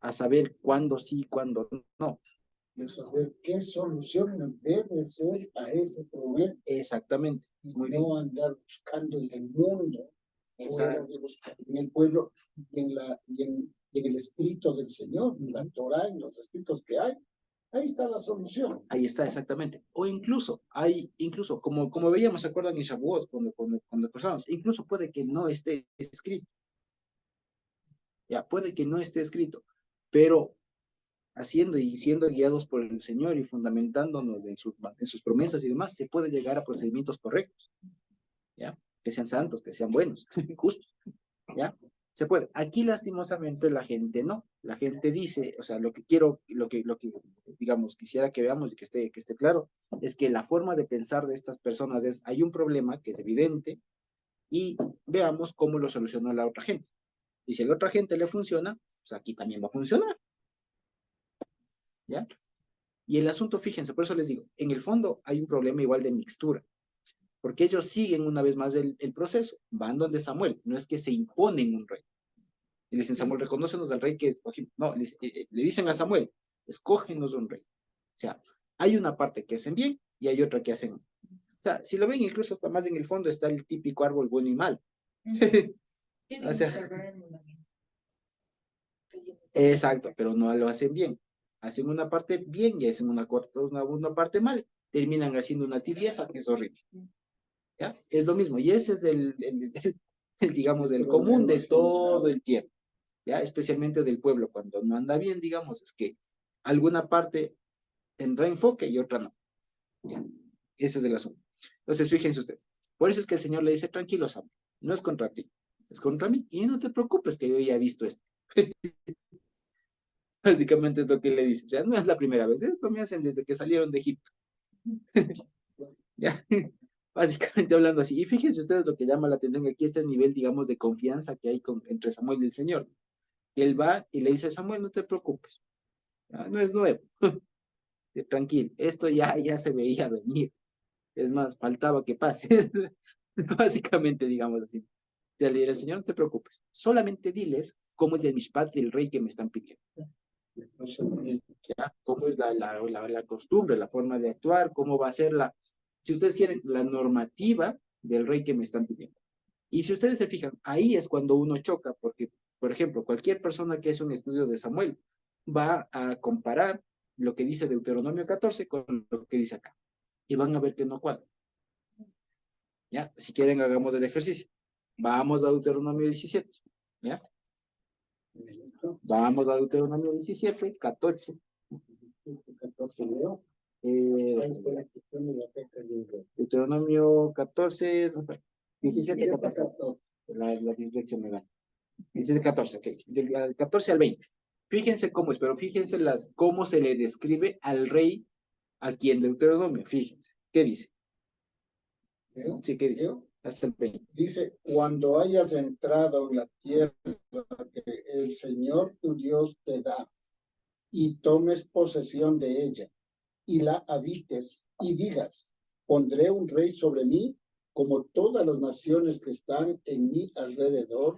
a saber cuándo sí, cuándo no. De saber qué solución debe ser a ese problema. Exactamente. Y no andar buscando en el mundo, fuera de en el pueblo, y en el escrito del Señor, en la Torah, en los escritos que hay. Ahí está la solución. Ahí está, exactamente. O incluso, como veíamos, ¿se acuerdan en Shavuot, cuando cruzamos? Incluso puede que no esté escrito. Ya, puede que no esté escrito, pero haciendo y siendo guiados por el Señor y fundamentándonos en sus promesas y demás, se puede llegar a procedimientos correctos, ¿ya? Que sean santos, que sean buenos, justos, ¿ya? Se puede. Aquí lastimosamente la gente no. La gente dice, o sea, lo que digamos, quisiera que veamos y que esté claro, es que la forma de pensar de estas personas es, hay un problema que es evidente y veamos cómo lo solucionó la otra gente. Y si a la otra gente le funciona, pues aquí también va a funcionar, ¿ya? Y el asunto, fíjense, por eso les digo, en el fondo hay un problema igual de mixtura, porque ellos siguen una vez más el proceso, van donde Samuel, no es que se imponen un rey. Y le dicen, Samuel, reconócenos al rey que escogimos. No, le dicen a Samuel, escógenos un rey. O sea, hay una parte que hacen bien y hay otra que hacen. O sea, si lo ven, incluso hasta más en el fondo está el típico árbol bueno y mal. O sea, exacto, pero no lo hacen bien. Hacen una parte bien y hacen una parte mal. Terminan haciendo una tibieza que es horrible. ¿Ya? Es lo mismo. Y ese es digamos, el común de todo el tiempo. ¿Ya? Especialmente del pueblo, cuando no anda bien, digamos, es que alguna parte tendrá enfoque y otra no. ¿Ya? Ese es el asunto. Entonces, fíjense ustedes. Por eso es que el Señor le dice, tranquilo, Samuel, no es contra ti, es contra mí. Y no te preocupes que yo ya he visto esto. Básicamente es lo que le dice. O sea, no es la primera vez. Esto me hacen desde que salieron de Egipto. ¿Ya? Básicamente hablando así. Y fíjense ustedes lo que llama la atención aquí, este nivel, digamos, de confianza que hay entre Samuel y el Señor. Él va y le dice a Samuel, no te preocupes. No es nuevo. Tranquilo, esto ya se veía venir. Es más, faltaba que pase. Básicamente, digamos así. Le diré al Señor, no te preocupes. Solamente diles cómo es el mishpat del rey que me están pidiendo. ¿Ya? Cómo es la costumbre, la forma de actuar, cómo va a ser si ustedes quieren, la normativa del rey que me están pidiendo. Y si ustedes se fijan, ahí es cuando uno choca, porque, por ejemplo, cualquier persona que hace un estudio de Samuel va a comparar lo que dice Deuteronomio 14 con lo que dice acá. Y van a ver que no cuadra. ¿Ya? Si quieren, hagamos el ejercicio. Vamos a Deuteronomio 17. ¿Ya? Vamos a Deuteronomio 17, 14. 14 leo. Deuteronomio 14, 17, 14. La dislexia me da. 17, 14, ok. Del 14 al 20. Fíjense cómo es, pero fíjense cómo se le describe al rey aquí en Deuteronomio. Fíjense. ¿Qué dice? Sí, ¿qué dice? Hasta el 20. Dice, cuando hayas entrado en la tierra que el Señor tu Dios te da y tomes posesión de ella y la habites y digas, pondré un rey sobre mí como todas las naciones que están en mi alrededor.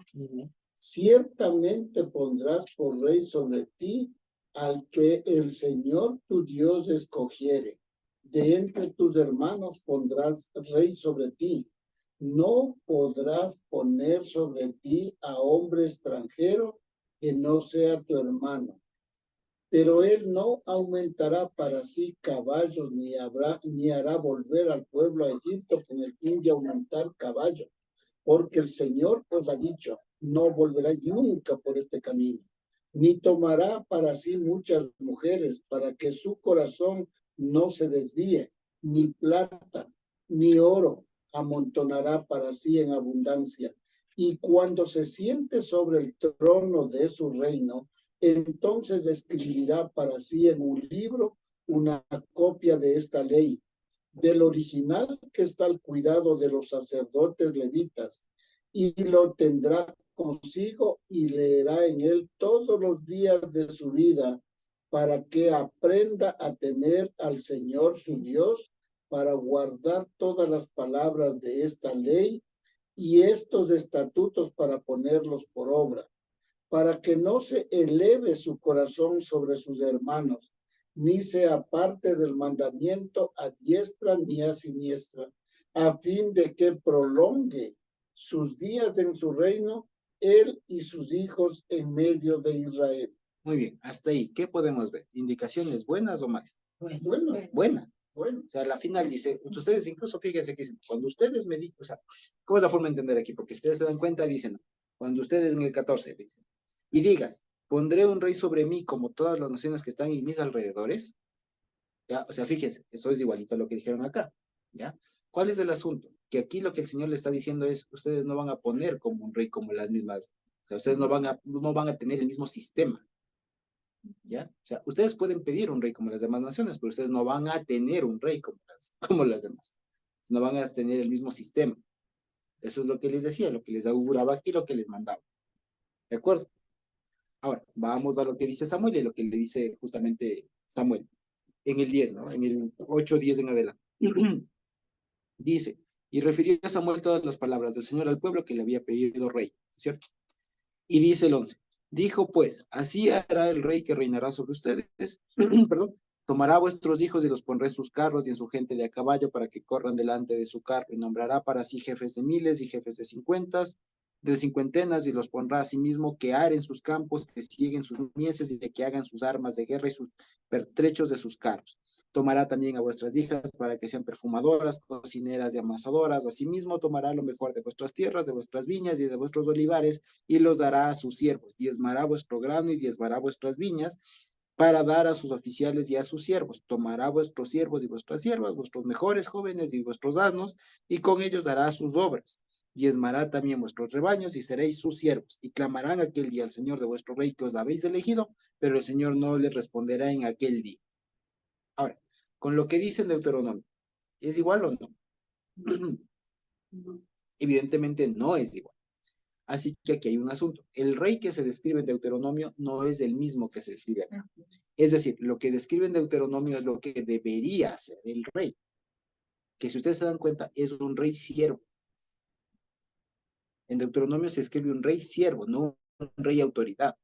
Ciertamente pondrás por rey sobre ti al que el Señor tu Dios escogiere. De entre tus hermanos pondrás rey sobre ti. No podrás poner sobre ti a hombre extranjero que no sea tu hermano. Pero él no aumentará para sí caballos, ni hará volver al pueblo a Egipto con el fin de aumentar caballos. Porque el Señor os ha dicho, no volveráis nunca por este camino, ni tomará para sí muchas mujeres, para que su corazón no se desvíe, ni plata, ni oro amontonará para sí en abundancia. Y cuando se siente sobre el trono de su reino, entonces escribirá para sí en un libro una copia de esta ley, del original que está al cuidado de los sacerdotes levitas, y lo tendrá consigo y leerá en él todos los días de su vida, para que aprenda a temer al Señor su Dios, para guardar todas las palabras de esta ley y estos estatutos para ponerlos por obra, para que no se eleve su corazón sobre sus hermanos, ni se aparte del mandamiento a diestra ni a siniestra, a fin de que prolongue sus días en su reino, él y sus hijos en medio de Israel. Muy bien, hasta ahí, ¿qué podemos ver? ¿Indicaciones buenas o malas? Bueno, Buena. bueno. O sea, a la final dice, ustedes incluso fíjense que dicen, cuando ustedes me dicen, o sea, ¿cómo es la forma de entender aquí? Porque ustedes se dan cuenta, dicen, cuando ustedes en el 14 dicen, y digas, pondré un rey sobre mí como todas las naciones que están en mis alrededores, ¿ya? O sea, fíjense, eso es igualito a lo que dijeron acá, ¿ya? ¿Cuál es el asunto? Que aquí lo que el Señor le está diciendo es, ustedes no van a poner como un rey como las mismas, o sea, ustedes no van a tener el mismo sistema, ¿ya? O sea, ustedes pueden pedir un rey como las demás naciones, pero ustedes no van a tener un rey como las demás. No van a tener el mismo sistema. Eso es lo que les decía, lo que les auguraba aquí, lo que les mandaba. ¿De acuerdo? Ahora, vamos a lo que dice Samuel y lo que le dice justamente Samuel. En el 10, ¿no? En el 8-10 en adelante. Dice, y refirió a Samuel todas las palabras del Señor al pueblo que le había pedido rey, ¿cierto? Y dice el 11, dijo pues, así hará el rey que reinará sobre ustedes, perdón, tomará a vuestros hijos y los pondrá en sus carros y en su gente de a caballo para que corran delante de su carro, y nombrará para sí jefes de miles y jefes de cincuentenas, y los pondrá a sí mismo que aren sus campos, que sieguen sus mieses y que hagan sus armas de guerra y sus pertrechos de sus carros. Tomará también a vuestras hijas para que sean perfumadoras, cocineras y amasadoras. Asimismo, tomará lo mejor de vuestras tierras, de vuestras viñas y de vuestros olivares, y los dará a sus siervos. Diezmará vuestro grano y diezmará vuestras viñas, para dar a sus oficiales y a sus siervos. Tomará vuestros siervos y vuestras siervas, vuestros mejores jóvenes y vuestros asnos, y con ellos dará sus obras. Diezmará también vuestros rebaños y seréis sus siervos. Y clamarán aquel día al Señor de vuestro rey que os habéis elegido, pero el Señor no les responderá en aquel día. Ahora, con lo que dice el Deuteronomio, ¿es igual o no? Evidentemente no es igual. Así que aquí hay un asunto. El rey que se describe en Deuteronomio no es el mismo que se describe acá. Es decir, lo que describe en Deuteronomio es lo que debería ser el rey. Que si ustedes se dan cuenta, es un rey siervo. En Deuteronomio se escribe un rey siervo, no un rey autoridad.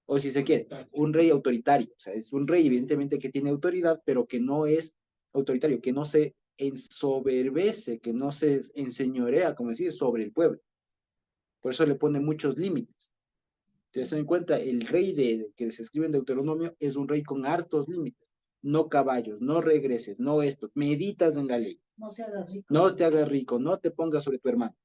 O si se quiere, un rey autoritario. O sea, es un rey evidentemente que tiene autoridad, pero que no es autoritario, que no se ensoberbece, que no se enseñorea, como decir, sobre el pueblo. Por eso le pone muchos límites. Te das cuenta, el rey que se escribe en Deuteronomio es un rey con hartos límites. No caballos, no regreses, no esto. Meditas en la ley. No se haga rico. No te hagas rico, no te pongas sobre tu hermano.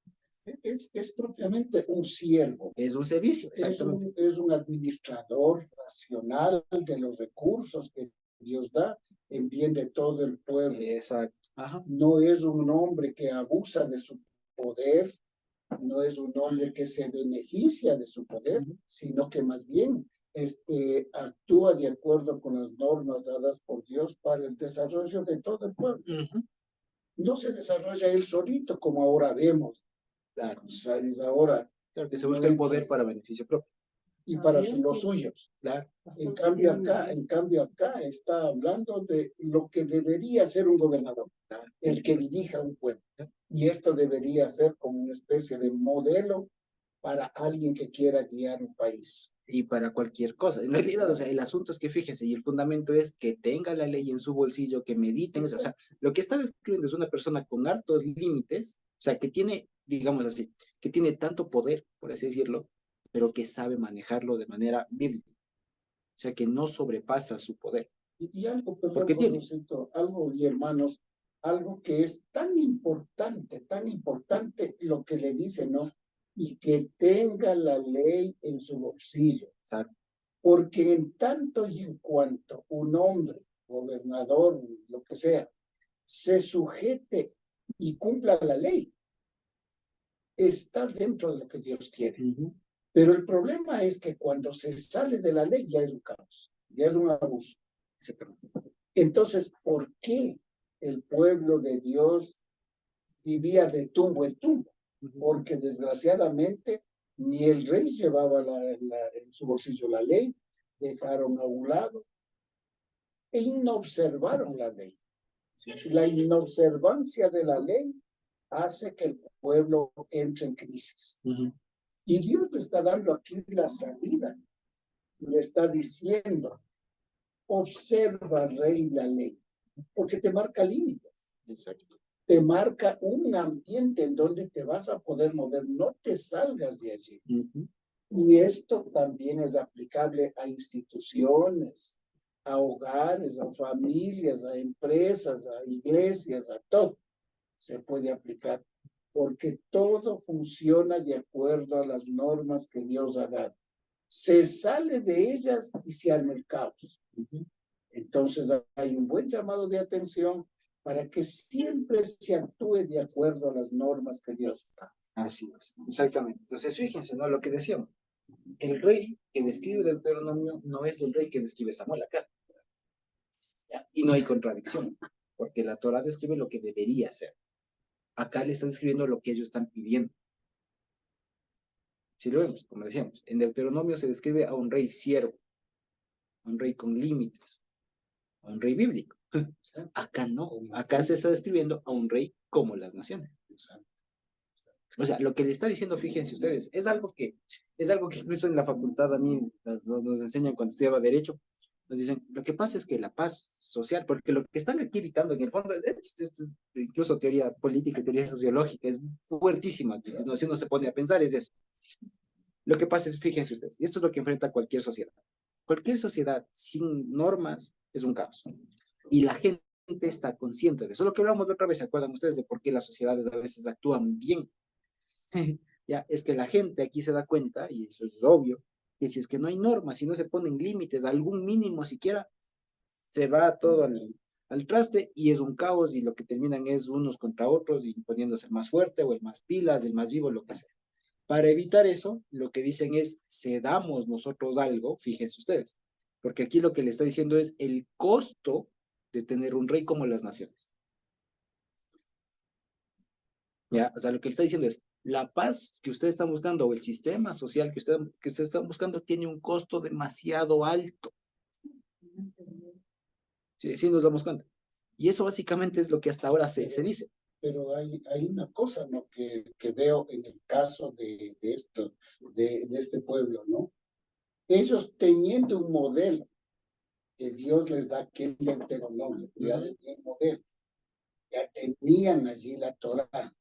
Es propiamente un siervo. Es un servicio, exactamente. Es un administrador racional de los recursos que Dios da en bien de todo el pueblo. Exacto. Ajá. No es un hombre que abusa de su poder, no es un hombre que se beneficia de su poder, sino que más bien actúa de acuerdo con las normas dadas por Dios para el desarrollo de todo el pueblo. No se desarrolla él solito, como ahora vemos. Claro, ¿sabes? Ahora. Claro, que se busca el poder para beneficio propio. Y para los suyos. Claro. En cambio acá está hablando de lo que debería ser un gobernador, el que dirija un pueblo. Y esto debería ser como una especie de modelo para alguien que quiera guiar un país. Y para cualquier cosa. En realidad, o sea, el asunto es que fíjense, y el fundamento es que tenga la ley en su bolsillo, que mediten. O sea, lo que está describiendo es una persona con altos límites, o sea, que tiene, digamos así, que tiene tanto poder, por así decirlo, pero que sabe manejarlo de manera bíblica. O sea, que no sobrepasa su poder. Y algo, perdón, porque tiene algo, y hermanos, algo que es tan importante lo que le dice, ¿no? Y que tenga la ley en su bolsillo. Exacto. Porque en tanto y en cuanto un hombre gobernador, lo que sea, se sujete y cumpla la ley, está dentro de lo que Dios quiere. Pero el problema es que cuando se sale de la ley ya es un caos, ya es un abuso. Entonces, ¿por qué el pueblo de Dios vivía de tumbo en tumbo? Porque desgraciadamente ni el rey llevaba en su bolsillo la ley, dejaron a un lado e inobservaron la ley. La inobservancia de la ley hace que el pueblo entre en crisis. Y Dios le está dando aquí la salida. Le está diciendo, observa, rey, la ley, porque te marca límites. Exacto. Te marca un ambiente en donde te vas a poder mover, no te salgas de allí. Y esto también es aplicable a instituciones, a hogares, a familias, a empresas, a iglesias, a todo. Se puede aplicar, porque todo funciona de acuerdo a las normas que Dios ha dado. Se sale de ellas y se arma el caos. Entonces hay un buen llamado de atención para que siempre se actúe de acuerdo a las normas que Dios da. Así es, exactamente. Entonces, fíjense, ¿no? Lo que decíamos. El rey que describe Deuteronomio no es el rey que describe Samuel acá. ¿Ya? Y no hay contradicción, porque la Torah describe lo que debería ser. Acá le está describiendo lo que ellos están pidiendo. Si lo vemos, como decíamos, en Deuteronomio se describe a un rey siervo, a un rey con límites, a un rey bíblico. Acá no, acá se está describiendo a un rey como las naciones. O sea, lo que le está diciendo, fíjense ustedes, es algo que incluso en la facultad a mí nos enseñan cuando estudiaba Derecho, nos dicen, lo que pasa es que la paz social, porque lo que están aquí evitando en el fondo, esto es incluso teoría política y teoría sociológica, es fuertísima, si uno se pone a pensar, es eso. Lo que pasa es, fíjense ustedes, y esto es lo que enfrenta cualquier sociedad. Cualquier sociedad sin normas es un caos. Y la gente está consciente de eso. Lo que hablamos la otra vez, ¿se acuerdan ustedes de por qué las sociedades a veces actúan bien? Ya, es que la gente aquí se da cuenta, y eso es obvio, que si es que no hay normas, si no se ponen límites, algún mínimo siquiera, se va todo al traste y es un caos y lo que terminan es unos contra otros y poniéndose el más fuerte o el más pilas, el más vivo, lo que sea. Para evitar eso, lo que dicen es, cedamos nosotros algo, fíjense ustedes, porque aquí lo que le está diciendo es el costo de tener un rey como las naciones. Ya, o sea, lo que le está diciendo es, la paz que ustedes están buscando o el sistema social que ustedes están buscando tiene un costo demasiado alto. Sí, sí nos damos cuenta. Y eso básicamente es lo que hasta ahora se dice. Pero hay una cosa, ¿no? que veo en el caso de este pueblo, ¿no? Ellos teniendo un modelo que Dios les da, que es el Deuteronomio, ya les dio el modelo, ya tenían allí la Torah,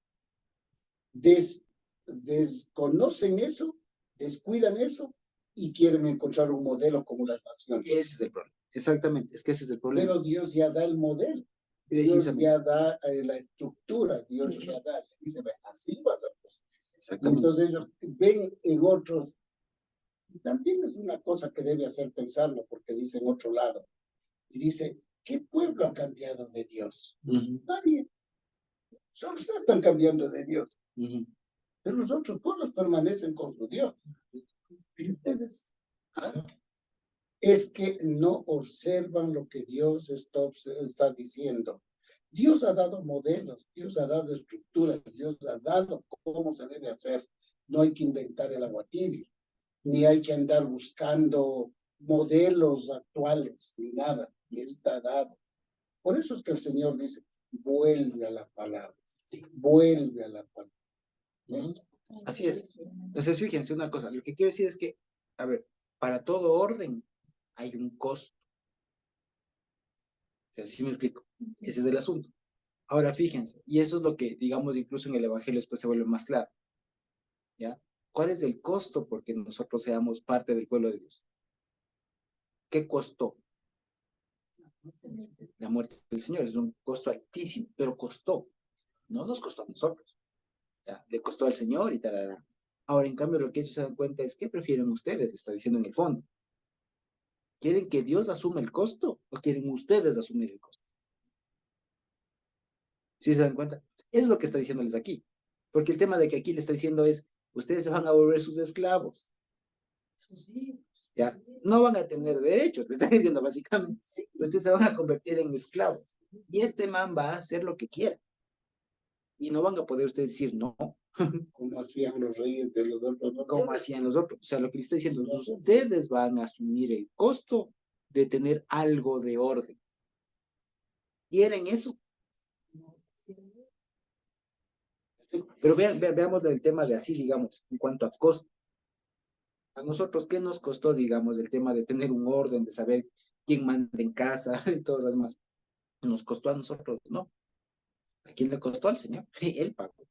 desconocen eso, descuidan eso y quieren encontrar un modelo como las naciones. Ese es el problema. Exactamente, es que ese es el problema. Pero Dios ya da el modelo. Dios ya da la estructura, Dios ya da, dice, así vas a hacer. Exactamente. Entonces ellos ven en otros, y también es una cosa que debe hacer pensarlo, porque dice en otro lado, y dice, ¿qué pueblo ha cambiado de Dios? Nadie. Solo ustedes están cambiando de Dios. Pero los otros pueblos permanecen con su Dios. Y ustedes, es que no observan lo que Dios está diciendo. Dios ha dado modelos, Dios ha dado estructuras, Dios ha dado cómo se debe hacer. No hay que inventar el agua tibia, ni hay que andar buscando modelos actuales, ni nada. Está dado. Por eso es que el Señor dice, vuelve a la palabra, vuelve a la palabra. ¿Listo? Así es. Entonces, fíjense una cosa, lo que quiero decir es que, a ver, para todo orden hay un costo. Así me explico. Ese es el asunto. Ahora, fíjense, y eso es lo que, digamos, incluso en el Evangelio después se vuelve más claro. ¿Ya? ¿Cuál es el costo porque nosotros seamos parte del pueblo de Dios? ¿Qué costó? La muerte del Señor es un costo altísimo, pero costó. No nos costó a nosotros. ¿Ya? Le costó al Señor y tal. Ahora, en cambio, lo que ellos se dan cuenta es, ¿qué prefieren ustedes? Está diciendo en el fondo. ¿Quieren que Dios asuma el costo o quieren ustedes asumir el costo? ¿Sí se dan cuenta? Es lo que está diciéndoles aquí. Porque el tema de que aquí le está diciendo es, ustedes se van a volver sus esclavos. Ya, no van a tener derechos, le está diciendo básicamente. Ustedes se van a convertir en esclavos. Y este man va a hacer lo que quiera. Y no van a poder ustedes decir no. Como hacían los reyes de los otros. Como hacían los otros. O sea, lo que le está diciendo es, ustedes van a asumir el costo de tener algo de orden. ¿Quieren eso? Pero veamos el tema de así, digamos, en cuanto a costo. A nosotros, ¿qué nos costó, digamos, el tema de tener un orden, de saber quién manda en casa y todo lo demás? Nos costó a nosotros, ¿no? ¿A quién le costó? Al Señor. Él pagó,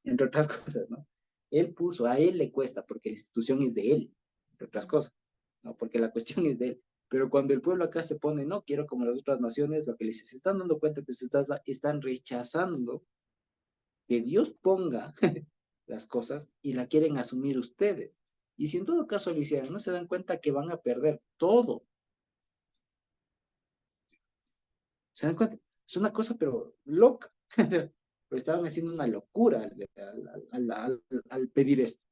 entre otras cosas, ¿no? Él puso, a él le cuesta, porque la institución es de él, entre otras cosas, ¿no? Porque la cuestión es de él. Pero cuando el pueblo acá se pone, no, quiero como las otras naciones, lo que les se están dando cuenta que están rechazando que Dios ponga las cosas y la quieren asumir ustedes. Y si en todo caso lo hicieran, no se dan cuenta que van a perder todo. ¿Se dan cuenta? Es una cosa, pero loca. Pero estaban haciendo una locura al pedir esto.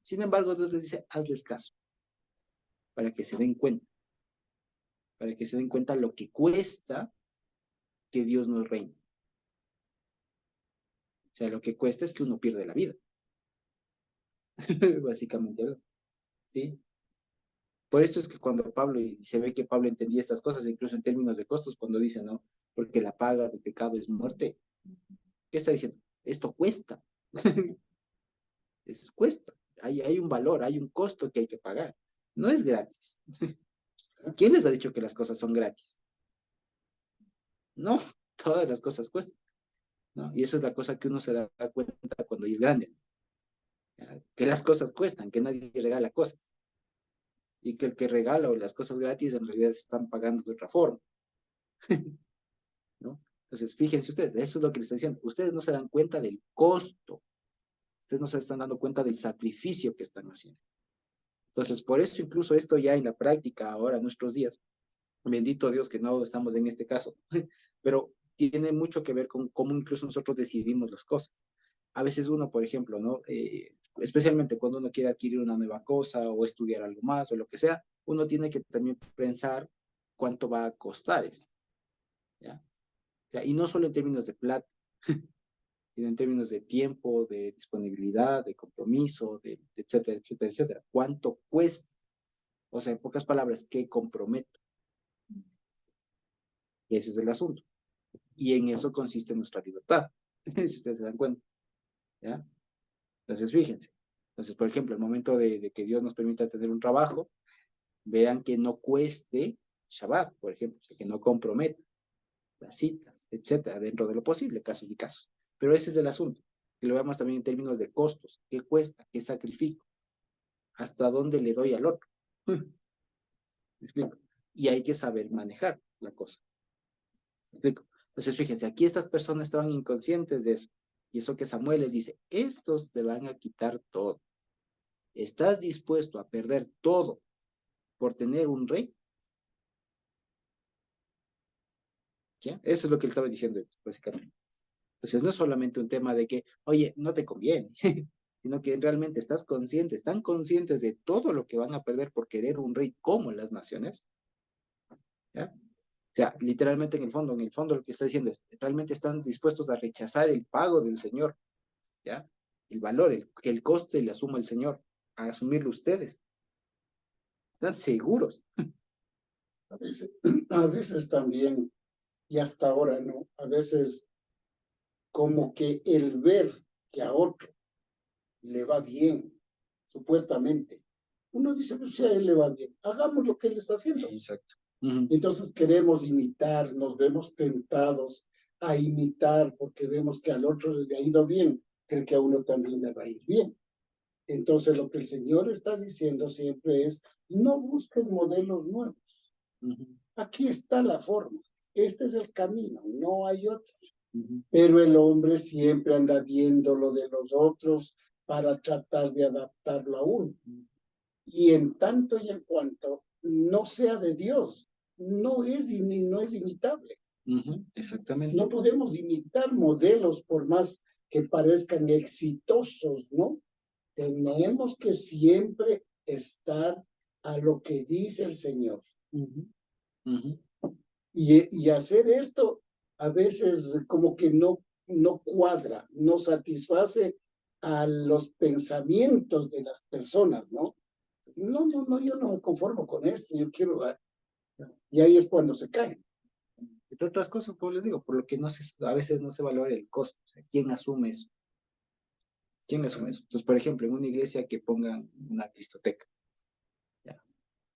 Sin embargo, Dios les dice, hazles caso, para que se den cuenta. Para que se den cuenta lo que cuesta que Dios nos reine. O sea, lo que cuesta es que uno pierde la vida. Básicamente, ¿sí? Por esto es que cuando Pablo, y se ve que Pablo entendía estas cosas, incluso en términos de costos, cuando dice, ¿no? Porque la paga del pecado es muerte. ¿Qué está diciendo? Esto cuesta. Eso cuesta. Hay un valor, hay un costo que hay que pagar. No es gratis. ¿Quién les ha dicho que las cosas son gratis? No, todas las cosas cuestan, ¿no? Y esa es la cosa que uno se da cuenta cuando es grande. ¿Ya? Que las cosas cuestan, que nadie regala cosas. Y que el que regala o las cosas gratis en realidad se están pagando de otra forma. ¿No? Entonces, fíjense ustedes, eso es lo que les estoy diciendo. Ustedes no se dan cuenta del costo. Ustedes no se están dando cuenta del sacrificio que están haciendo. Entonces, por eso incluso esto ya en la práctica, ahora, en nuestros días, bendito Dios que no estamos en este caso, pero tiene mucho que ver con cómo incluso nosotros decidimos las cosas. A veces uno, por ejemplo, ¿no? Especialmente cuando uno quiere adquirir una nueva cosa o estudiar algo más o lo que sea, uno tiene que también pensar cuánto va a costar esto. ¿Ya? O sea, y no solo en términos de plata, sino en términos de tiempo, de disponibilidad, de compromiso, de etcétera, etcétera, etcétera. ¿Cuánto cuesta? O sea, en pocas palabras, ¿qué comprometo? Y ese es el asunto. Y en eso consiste nuestra libertad, si ustedes se dan cuenta. ¿Ya? Entonces, fíjense. Entonces, por ejemplo, el momento de que Dios nos permita tener un trabajo, vean que no cueste Shabbat, por ejemplo, o sea, que no comprometa las citas, etcétera, dentro de lo posible, casos y casos. Pero ese es el asunto, que lo veamos también en términos de costos, qué cuesta, qué sacrifico, hasta dónde le doy al otro. ¿Me explico? Y hay que saber manejar la cosa. ¿Me explico? Entonces, fíjense, aquí estas personas estaban inconscientes de eso. Y eso que Samuel les dice, estos te van a quitar todo. ¿Estás dispuesto a perder todo por tener un rey? ¿Ya? Eso es lo que él estaba diciendo, básicamente. Entonces, no es solamente un tema de que, oye, no te conviene, sino que realmente estás consciente, están conscientes de todo lo que van a perder por querer un rey como las naciones. ¿Ya? O sea, literalmente en el fondo lo que está diciendo es, realmente están dispuestos a rechazar el pago del Señor, ¿ya? El valor, que el coste le asuma el Señor, a asumirlo ustedes. Están seguros. A veces también, y hasta ahora, ¿no? A veces como que el ver que a otro le va bien, supuestamente, uno dice, pues si a él le va bien, hagamos lo que él está haciendo. Exacto. Entonces queremos imitar, nos vemos tentados a imitar porque vemos que al otro le ha ido bien, cree que a uno también le va a ir bien. Entonces lo que el Señor está diciendo siempre es, no busques modelos nuevos. Aquí está la forma, este es el camino, no hay otros. Pero el hombre siempre anda viendo lo de los otros para tratar de adaptarlo a uno. Y en tanto y en cuanto no sea de Dios, no es imitable. Exactamente. No podemos imitar modelos por más que parezcan exitosos, ¿no? Tenemos que siempre estar a lo que dice el Señor. Y hacer esto a veces como que no cuadra, no satisface a los pensamientos de las personas, ¿no? No, yo no me conformo con esto, yo quiero... Y ahí es cuando se caen. Entre otras cosas, como les digo, por lo que a veces no se valora el costo. O sea, ¿quién asume eso? ¿Quién asume eso? Entonces, por ejemplo, en una iglesia que pongan una cristoteca. ¿Ya?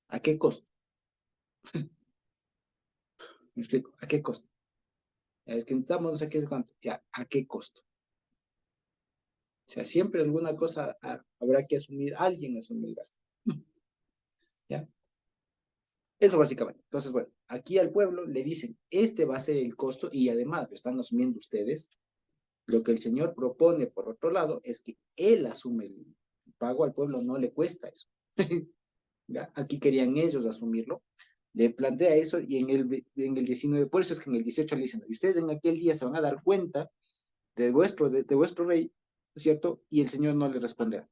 ¿A qué costo? Me explico, ¿a qué costo? Es que necesitamos no sé qué cuánto. Ya, ¿a qué costo? O sea, siempre alguna cosa habrá que asumir, alguien asumir el gasto. ¿Ya? Eso básicamente. Entonces, bueno, aquí al pueblo le dicen, este va a ser el costo y además lo están asumiendo ustedes. Lo que el Señor propone, por otro lado, es que Él asume el pago, al pueblo no le cuesta eso. ¿Ya? Aquí querían ellos asumirlo. Le plantea eso y en el 19, por eso es que en el 18 le dicen, y ustedes en aquel día se van a dar cuenta de vuestro rey, ¿no es cierto? Y el Señor no le responderá.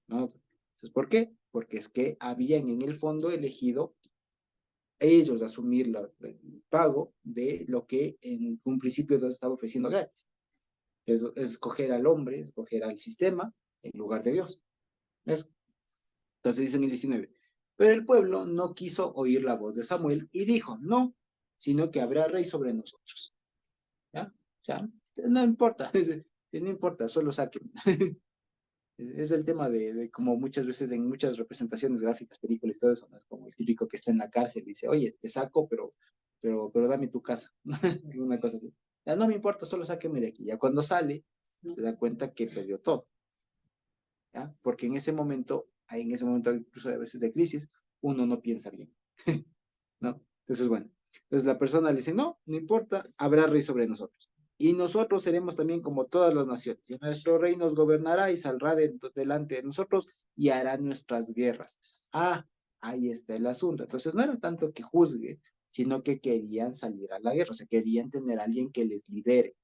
¿No? Entonces, ¿por qué? Porque es que habían en el fondo elegido ellos asumir el pago de lo que en un principio Dios estaba ofreciendo gratis. Es escoger al hombre, escoger al sistema en lugar de Dios. Eso. Entonces dice en el 19, pero el pueblo no quiso oír la voz de Samuel y dijo, no, sino que habrá rey sobre nosotros. ¿Ya? O sea, no importa, no importa, solo saquen. Es el tema de como muchas veces en muchas representaciones gráficas, películas y todo eso, ¿no? Como el típico que está en la cárcel y dice, oye, te saco, pero dame tu casa. Una cosa así. Ya no me importa, solo sáqueme de aquí. Ya cuando sale, se da cuenta que perdió todo. ¿Ya? Porque en ese momento incluso a veces de crisis, uno no piensa bien. ¿No? Entonces, bueno. Entonces la persona le dice, no importa, habrá rey sobre nosotros. Y nosotros seremos también como todas las naciones. Y nuestro rey nos gobernará y saldrá delante de nosotros y hará nuestras guerras. Ah, ahí está el asunto. Entonces no era tanto que juzgue, sino que querían salir a la guerra. O sea, querían tener a alguien que les lidere.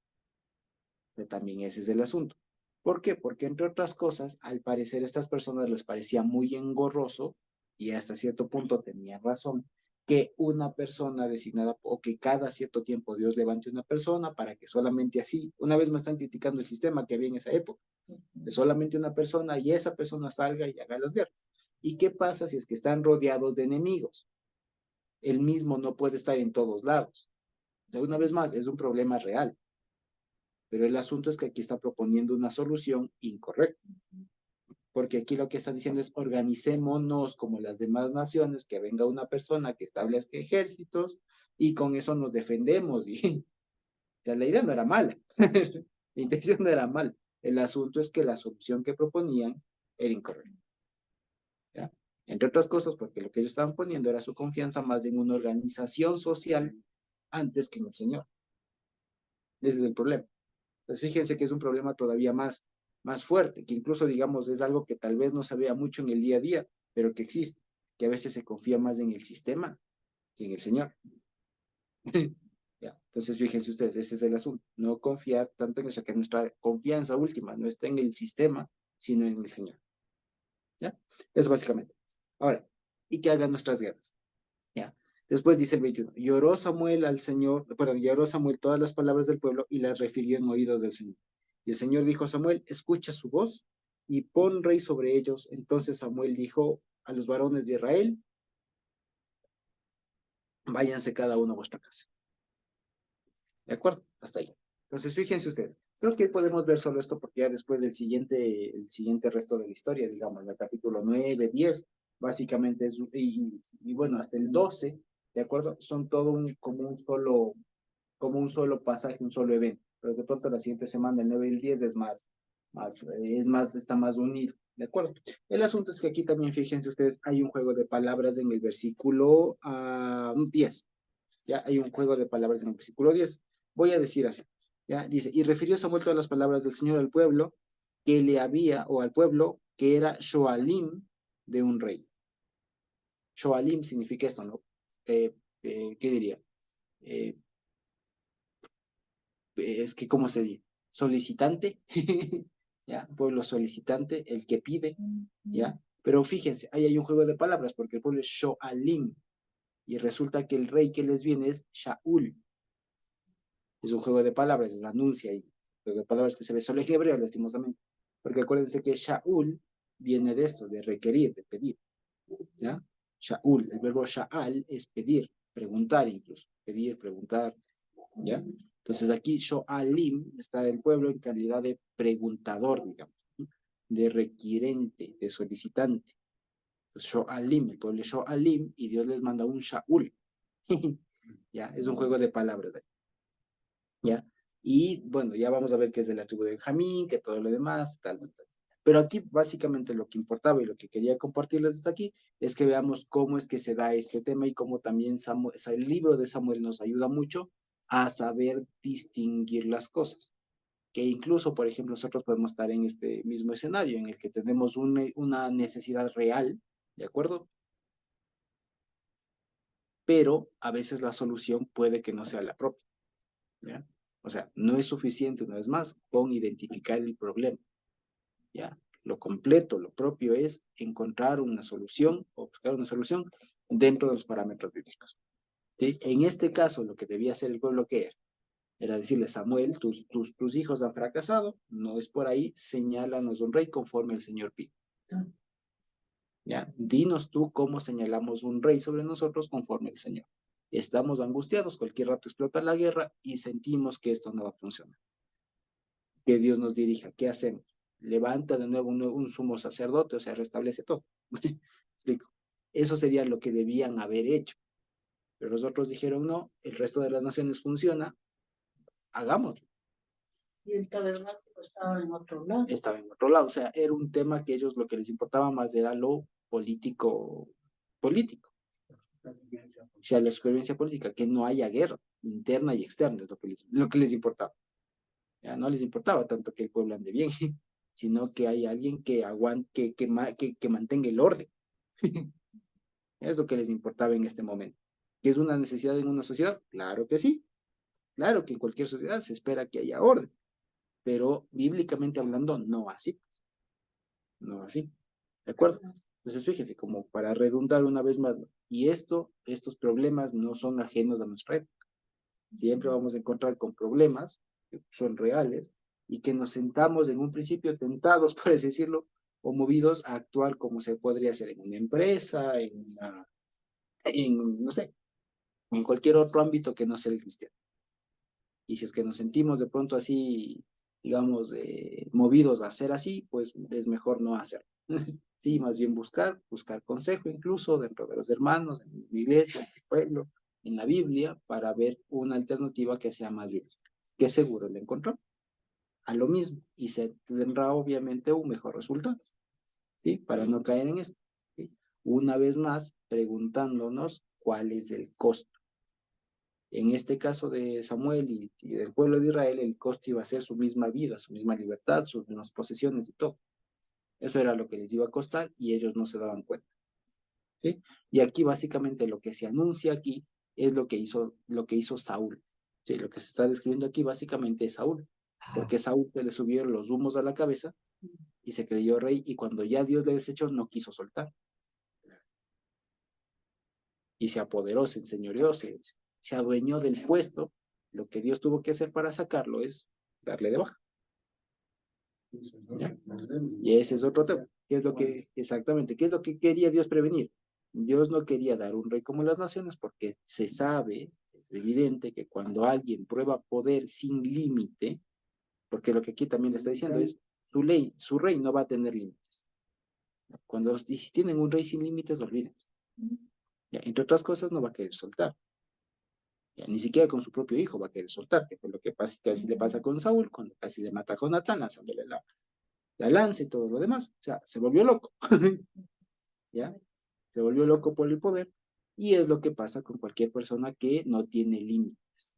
Pero también ese es el asunto. ¿Por qué? Porque entre otras cosas, al parecer a estas personas les parecía muy engorroso, y hasta cierto punto tenían razón, que una persona designada, o que cada cierto tiempo Dios levante una persona para que solamente así, una vez me están criticando el sistema que había en esa época, de solamente una persona y esa persona salga y haga las guerras. ¿Y qué pasa si es que están rodeados de enemigos? Él mismo no puede estar en todos lados. O sea, una vez más, es un problema real. Pero el asunto es que aquí está proponiendo una solución incorrecta. Porque aquí lo que está diciendo es organicémonos como las demás naciones, que venga una persona que establezca ejércitos y con eso nos defendemos. Y, o sea, la idea no era mala, la intención no era mala. El asunto es que la solución que proponían era incorrecta. ¿Ya? Entre otras cosas, porque lo que ellos estaban poniendo era su confianza más en una organización social antes que en el Señor. Ese es el problema. Entonces fíjense que es un problema todavía más fuerte, que incluso digamos es algo que tal vez no se vea mucho en el día a día, pero que existe, que a veces se confía más en el sistema que en el Señor. ¿Ya? Entonces fíjense ustedes, ese es el asunto, no confiar tanto en eso, que nuestra confianza última no está en el sistema, sino en el Señor. ¿Ya? Eso básicamente. Ahora, y que hagan nuestras guerras. ¿Ya? Después dice el 21, lloró Samuel todas las palabras del pueblo y las refirió en oídos del Señor. Y el Señor dijo a Samuel, escucha su voz y pon rey sobre ellos. Entonces Samuel dijo a los varones de Israel, váyanse cada uno a vuestra casa. ¿De acuerdo? Hasta ahí. Entonces fíjense ustedes, creo que podemos ver solo esto porque ya después del el siguiente resto de la historia, digamos, el capítulo 9, 10, básicamente es, y bueno, hasta el 12, ¿de acuerdo? Son todo como un solo pasaje, un solo evento. Pero de pronto la siguiente semana, el 9 y el 10 está más unido, ¿de acuerdo? El asunto es que aquí también, fíjense ustedes, hay un juego de palabras en el versículo 10. Ya hay un juego de palabras en el versículo 10. Voy a decir así. Ya dice, y refirió Samuel todas las palabras del Señor al pueblo que le había, o al pueblo que era Shoalim de un rey. Shoalim significa esto, ¿no? ¿Qué diría? Es que, ¿cómo se dice? Solicitante, ¿ya? Pueblo solicitante, el que pide, ¿ya? Pero fíjense, ahí hay un juego de palabras, porque el pueblo es Shoalim, y resulta que el rey que les viene es Shaul. Es un juego de palabras, es anuncia ahí. Juego de palabras que se ve solo en hebreo, lastimosamente. Porque acuérdense que Shaul viene de esto, de requerir, de pedir, ¿ya? Shaul, el verbo Sha'al es pedir, preguntar incluso, pedir, preguntar, ¿ya? Entonces aquí Shoalim está el pueblo en calidad de preguntador, digamos, ¿no? De requirente, de solicitante. Entonces Shoalim, el pueblo es Shoalim, y Dios les manda un Shaul. Ya, es un juego de palabras, ¿ya? Y bueno, ya vamos a ver qué es de la tribu de Benjamín, que todo lo demás, tal, tal. Pero aquí básicamente lo que importaba y lo que quería compartirles hasta aquí es que veamos cómo es que se da este tema y cómo también Samuel, el libro de Samuel nos ayuda mucho a saber distinguir las cosas. Que incluso, por ejemplo, nosotros podemos estar en este mismo escenario en el que tenemos una necesidad real, ¿de acuerdo? Pero a veces la solución puede que no sea la propia, ¿ya? O sea, no es suficiente, una vez más, con identificar el problema, ¿ya? Lo completo, lo propio es encontrar una solución o buscar una solución dentro de los parámetros bíblicos, ¿sí? En este caso, lo que debía hacer el pueblo, ¿qué era decirle, Samuel, tus hijos han fracasado, no es por ahí, señálanos un rey conforme el Señor pide. ¿Ya? Dinos tú cómo señalamos un rey sobre nosotros conforme el Señor. Estamos angustiados, cualquier rato explota la guerra y sentimos que esto no va a funcionar. Que Dios nos dirija, ¿qué hacemos? Levanta de nuevo un sumo sacerdote, o sea, restablece todo. Explico. Eso sería lo que debían haber hecho. Pero los otros dijeron, no, el resto de las naciones funciona, hagámoslo. Y el tabernáculo estaba en otro lado. Estaba en otro lado, o sea, era un tema que ellos lo que les importaba más era lo político. O sea, la supervivencia política, que no haya guerra interna y externa, es lo que les importaba. Ya no les importaba tanto que el pueblo ande bien, sino que hay alguien que aguante, que mantenga el orden. Es lo que les importaba en este momento. ¿Que es una necesidad en una sociedad? Claro que sí. Claro que en cualquier sociedad se espera que haya orden, pero bíblicamente hablando, no así. No así. ¿De acuerdo? Entonces, fíjense, como para redundar una vez más, ¿no? Y estos problemas no son ajenos a nuestra época. Siempre vamos a encontrar con problemas que son reales y que nos sentamos en un principio tentados, por así decirlo, o movidos a actuar como se podría hacer en una empresa, no sé, en cualquier otro ámbito que no sea el cristiano. Y si es que nos sentimos de pronto así, digamos, movidos a hacer así, pues es mejor no hacerlo. Sí, más bien buscar consejo incluso dentro de los hermanos, en la iglesia, en el pueblo, en la Biblia, para ver una alternativa que sea más bíblica, que seguro le encontró a lo mismo y se tendrá obviamente un mejor resultado, ¿sí? Para no caer en esto, ¿sí? Una vez más, preguntándonos cuál es el costo. En este caso de Samuel y del pueblo de Israel, el costo iba a ser su misma vida, su misma libertad, sus mismas posesiones y todo. Eso era lo que les iba a costar y ellos no se daban cuenta, ¿sí? Y aquí básicamente lo que se anuncia aquí es lo que hizo Saúl, ¿sí? Lo que se está describiendo aquí básicamente es Saúl, porque Saúl se le subieron los humos a la cabeza y se creyó rey y cuando ya Dios le desechó no quiso soltar. Y se apoderó, se enseñoreó, se adueñó del puesto. Lo que Dios tuvo que hacer para sacarlo es darle de baja. ¿Ya? Y ese es otro tema. ¿Qué es lo que, exactamente, qué es lo que quería Dios prevenir? Dios no quería dar un rey como las naciones porque se sabe, es evidente que cuando alguien prueba poder sin límite, porque lo que aquí también le está diciendo es, su rey no va a tener límites. Cuando si tienen un rey sin límites, olvídense. Ya, entre otras cosas, no va a querer soltar. Ya, ni siquiera con su propio hijo va a querer soltar, que fue lo que casi le pasa con Saúl, cuando casi le mata a Jonatán, lanzándole la lanza y todo lo demás. O sea, se volvió loco. ¿Ya? Se volvió loco por el poder. Y es lo que pasa con cualquier persona que no tiene límites.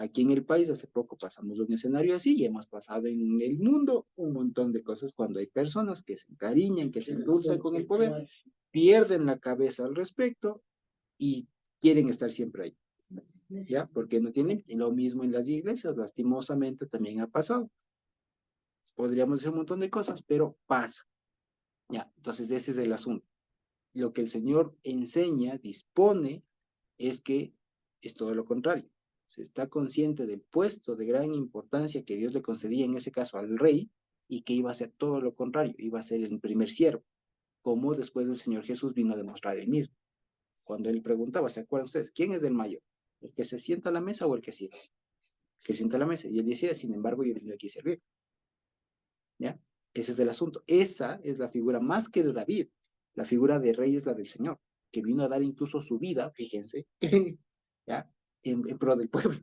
Aquí en el país hace poco pasamos un escenario así y hemos pasado en el mundo un montón de cosas cuando hay personas que se encariñan, que se endulzan con el poder, pierden la cabeza al respecto y quieren estar siempre ahí. ¿Ya? Porque no tienen, y lo mismo en las iglesias, lastimosamente también ha pasado. Podríamos decir un montón de cosas, pero pasa. ¿Ya? Entonces ese es el asunto. Lo que el Señor enseña, dispone, es que es todo lo contrario. Se está consciente del puesto de gran importancia que Dios le concedía, en ese caso al rey, y que iba a ser todo lo contrario, iba a ser el primer siervo, como después el Señor Jesús vino a demostrar él mismo. Cuando él preguntaba, ¿se acuerdan ustedes? ¿Quién es el mayor? ¿El que se sienta a la mesa o el que sirve? El que sienta a la mesa. Y él decía, sin embargo, yo he venido aquí a servir. ¿Ya? Ese es el asunto. Esa es la figura más que de David. La figura de rey es la del Señor, que vino a dar incluso su vida, fíjense, ¿ya? En pro del pueblo,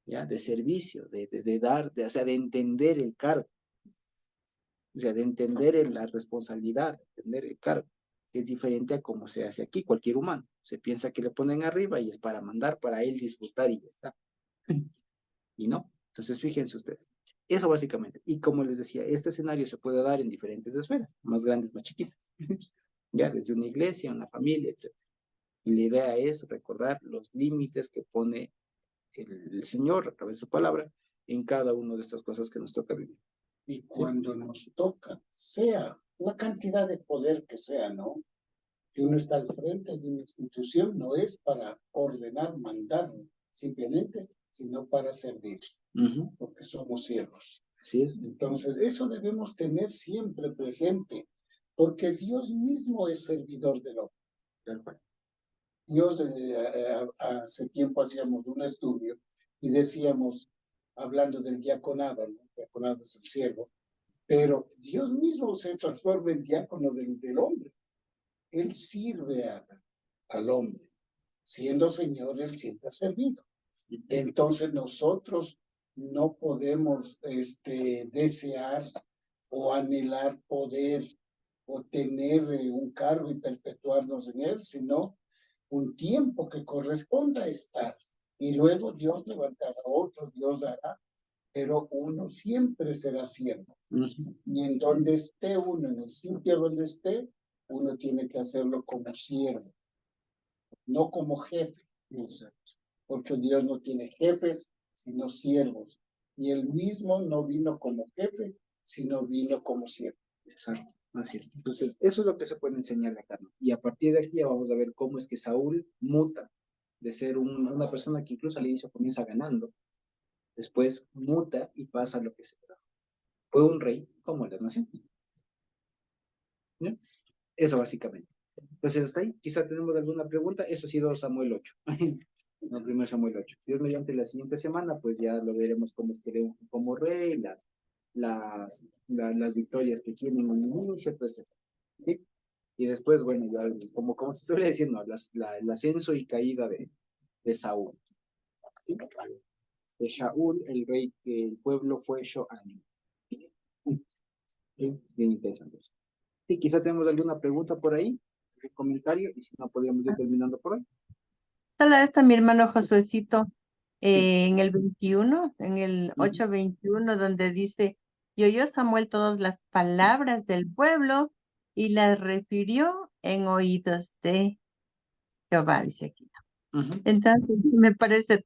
¿ya? De servicio, de dar, o sea, de entender el cargo, o sea, de entender la responsabilidad, de entender el cargo, que es diferente a cómo se hace aquí, cualquier humano. Se piensa que le ponen arriba y es para mandar, para él disfrutar y ya está. Y no. Entonces, fíjense ustedes. Eso básicamente. Y como les decía, este escenario se puede dar en diferentes esferas, más grandes, más chiquitas. Ya, desde una iglesia, una familia, etc. Y la idea es recordar los límites que pone el Señor a través de su palabra en cada una de estas cosas que nos toca vivir. Y cuando nos toca, sea la cantidad de poder que sea, ¿no? Si uno está al frente de una institución, no es para ordenar, mandar, simplemente, sino para servir, porque somos siervos. Así es. Entonces, eso debemos tener siempre presente, porque Dios mismo es servidor del hombre. Tal cual. Dios, hace tiempo hacíamos un estudio y decíamos, hablando del diaconado, ¿no? El diaconado es el siervo, pero Dios mismo se transforma en diácono del hombre. Él sirve al hombre. Siendo Señor, Él siempre ha servido. Entonces nosotros no podemos desear o anhelar poder o tener un cargo y perpetuarnos en él, sino un tiempo que corresponda a estar. Y luego Dios levantará otro, Dios hará, pero uno siempre será siervo. Y en donde esté uno, en el sitio donde esté, uno tiene que hacerlo como siervo, no como jefe. Porque Dios no tiene jefes, sino siervos. Y él mismo no vino como jefe, sino vino como siervo. Exacto. Así es. Entonces, eso es lo que se puede enseñar acá, ¿no? Y a partir de aquí ya vamos a ver cómo es que Saúl muta de ser una persona que incluso al inicio comienza ganando, después muta y pasa a lo que se da. Fue un rey como las naciones. ¿Ya? Eso básicamente. Entonces, hasta ahí, quizá tenemos alguna pregunta. Eso ha sido Samuel 8. El primer Samuel 8. Dios mediante la siguiente semana, pues ya lo veremos cómo es que como rey, las victorias que tienen en el inicio, pues, ¿sí? Y después, bueno, ya como se suele decir, ¿no? El ascenso y caída de Saúl. ¿Sí? De Shaul, el rey que el pueblo fue Shoan. ¿Sí? Bien interesante eso. Sí, quizá tenemos alguna pregunta por ahí, un comentario, y si no, podríamos ir terminando por hoy. Solo está mi hermano Josuecito en el 21, en el 8:21, donde dice, y oyó Samuel todas las palabras del pueblo y las refirió en oídos de Jehová, dice aquí. Entonces me parece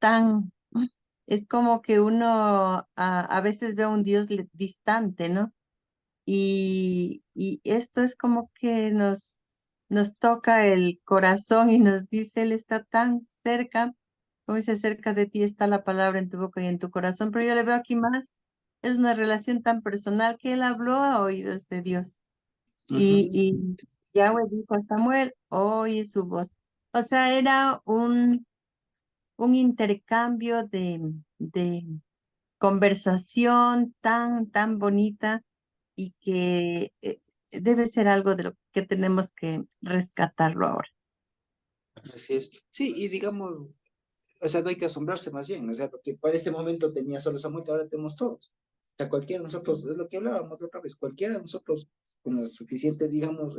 es como que uno a veces ve a un Dios distante, ¿no? Y esto es como que nos toca el corazón y nos dice, Él está tan cerca, como dice, cerca de ti está la palabra en tu boca y en tu corazón, pero yo le veo aquí más, es una relación tan personal que Él habló a oídos de Dios. Y Yahweh dijo a Samuel, oye su voz. O sea, era un intercambio de conversación tan bonita y que debe ser algo de lo que tenemos que rescatarlo ahora. Así es. Sí, y digamos, o sea, no hay que asombrarse más bien, o sea, porque para este momento tenía solo Samuel, ahora tenemos todos. O sea, cualquiera de nosotros, es lo que hablábamos otra vez, cualquiera de nosotros con la suficiente, digamos,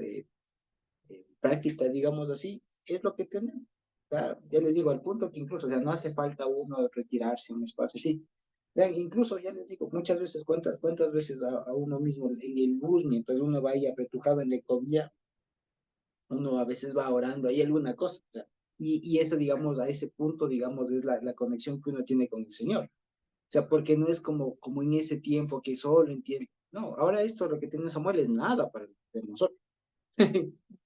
práctica, digamos así, es lo que tenemos. Claro, ya les digo, al punto que incluso, o sea, no hace falta uno retirarse en un espacio, sí. Vean, incluso ya les digo, muchas veces, cuántas veces a uno mismo en el bus, mientras uno va ahí apretujado en la ecovía, uno a veces va orando ahí alguna cosa. O sea, y eso, digamos, a ese punto, digamos, es la conexión que uno tiene con el Señor. O sea, porque no es como en ese tiempo que solo entiende. No, ahora esto, lo que tiene Samuel es nada para nosotros.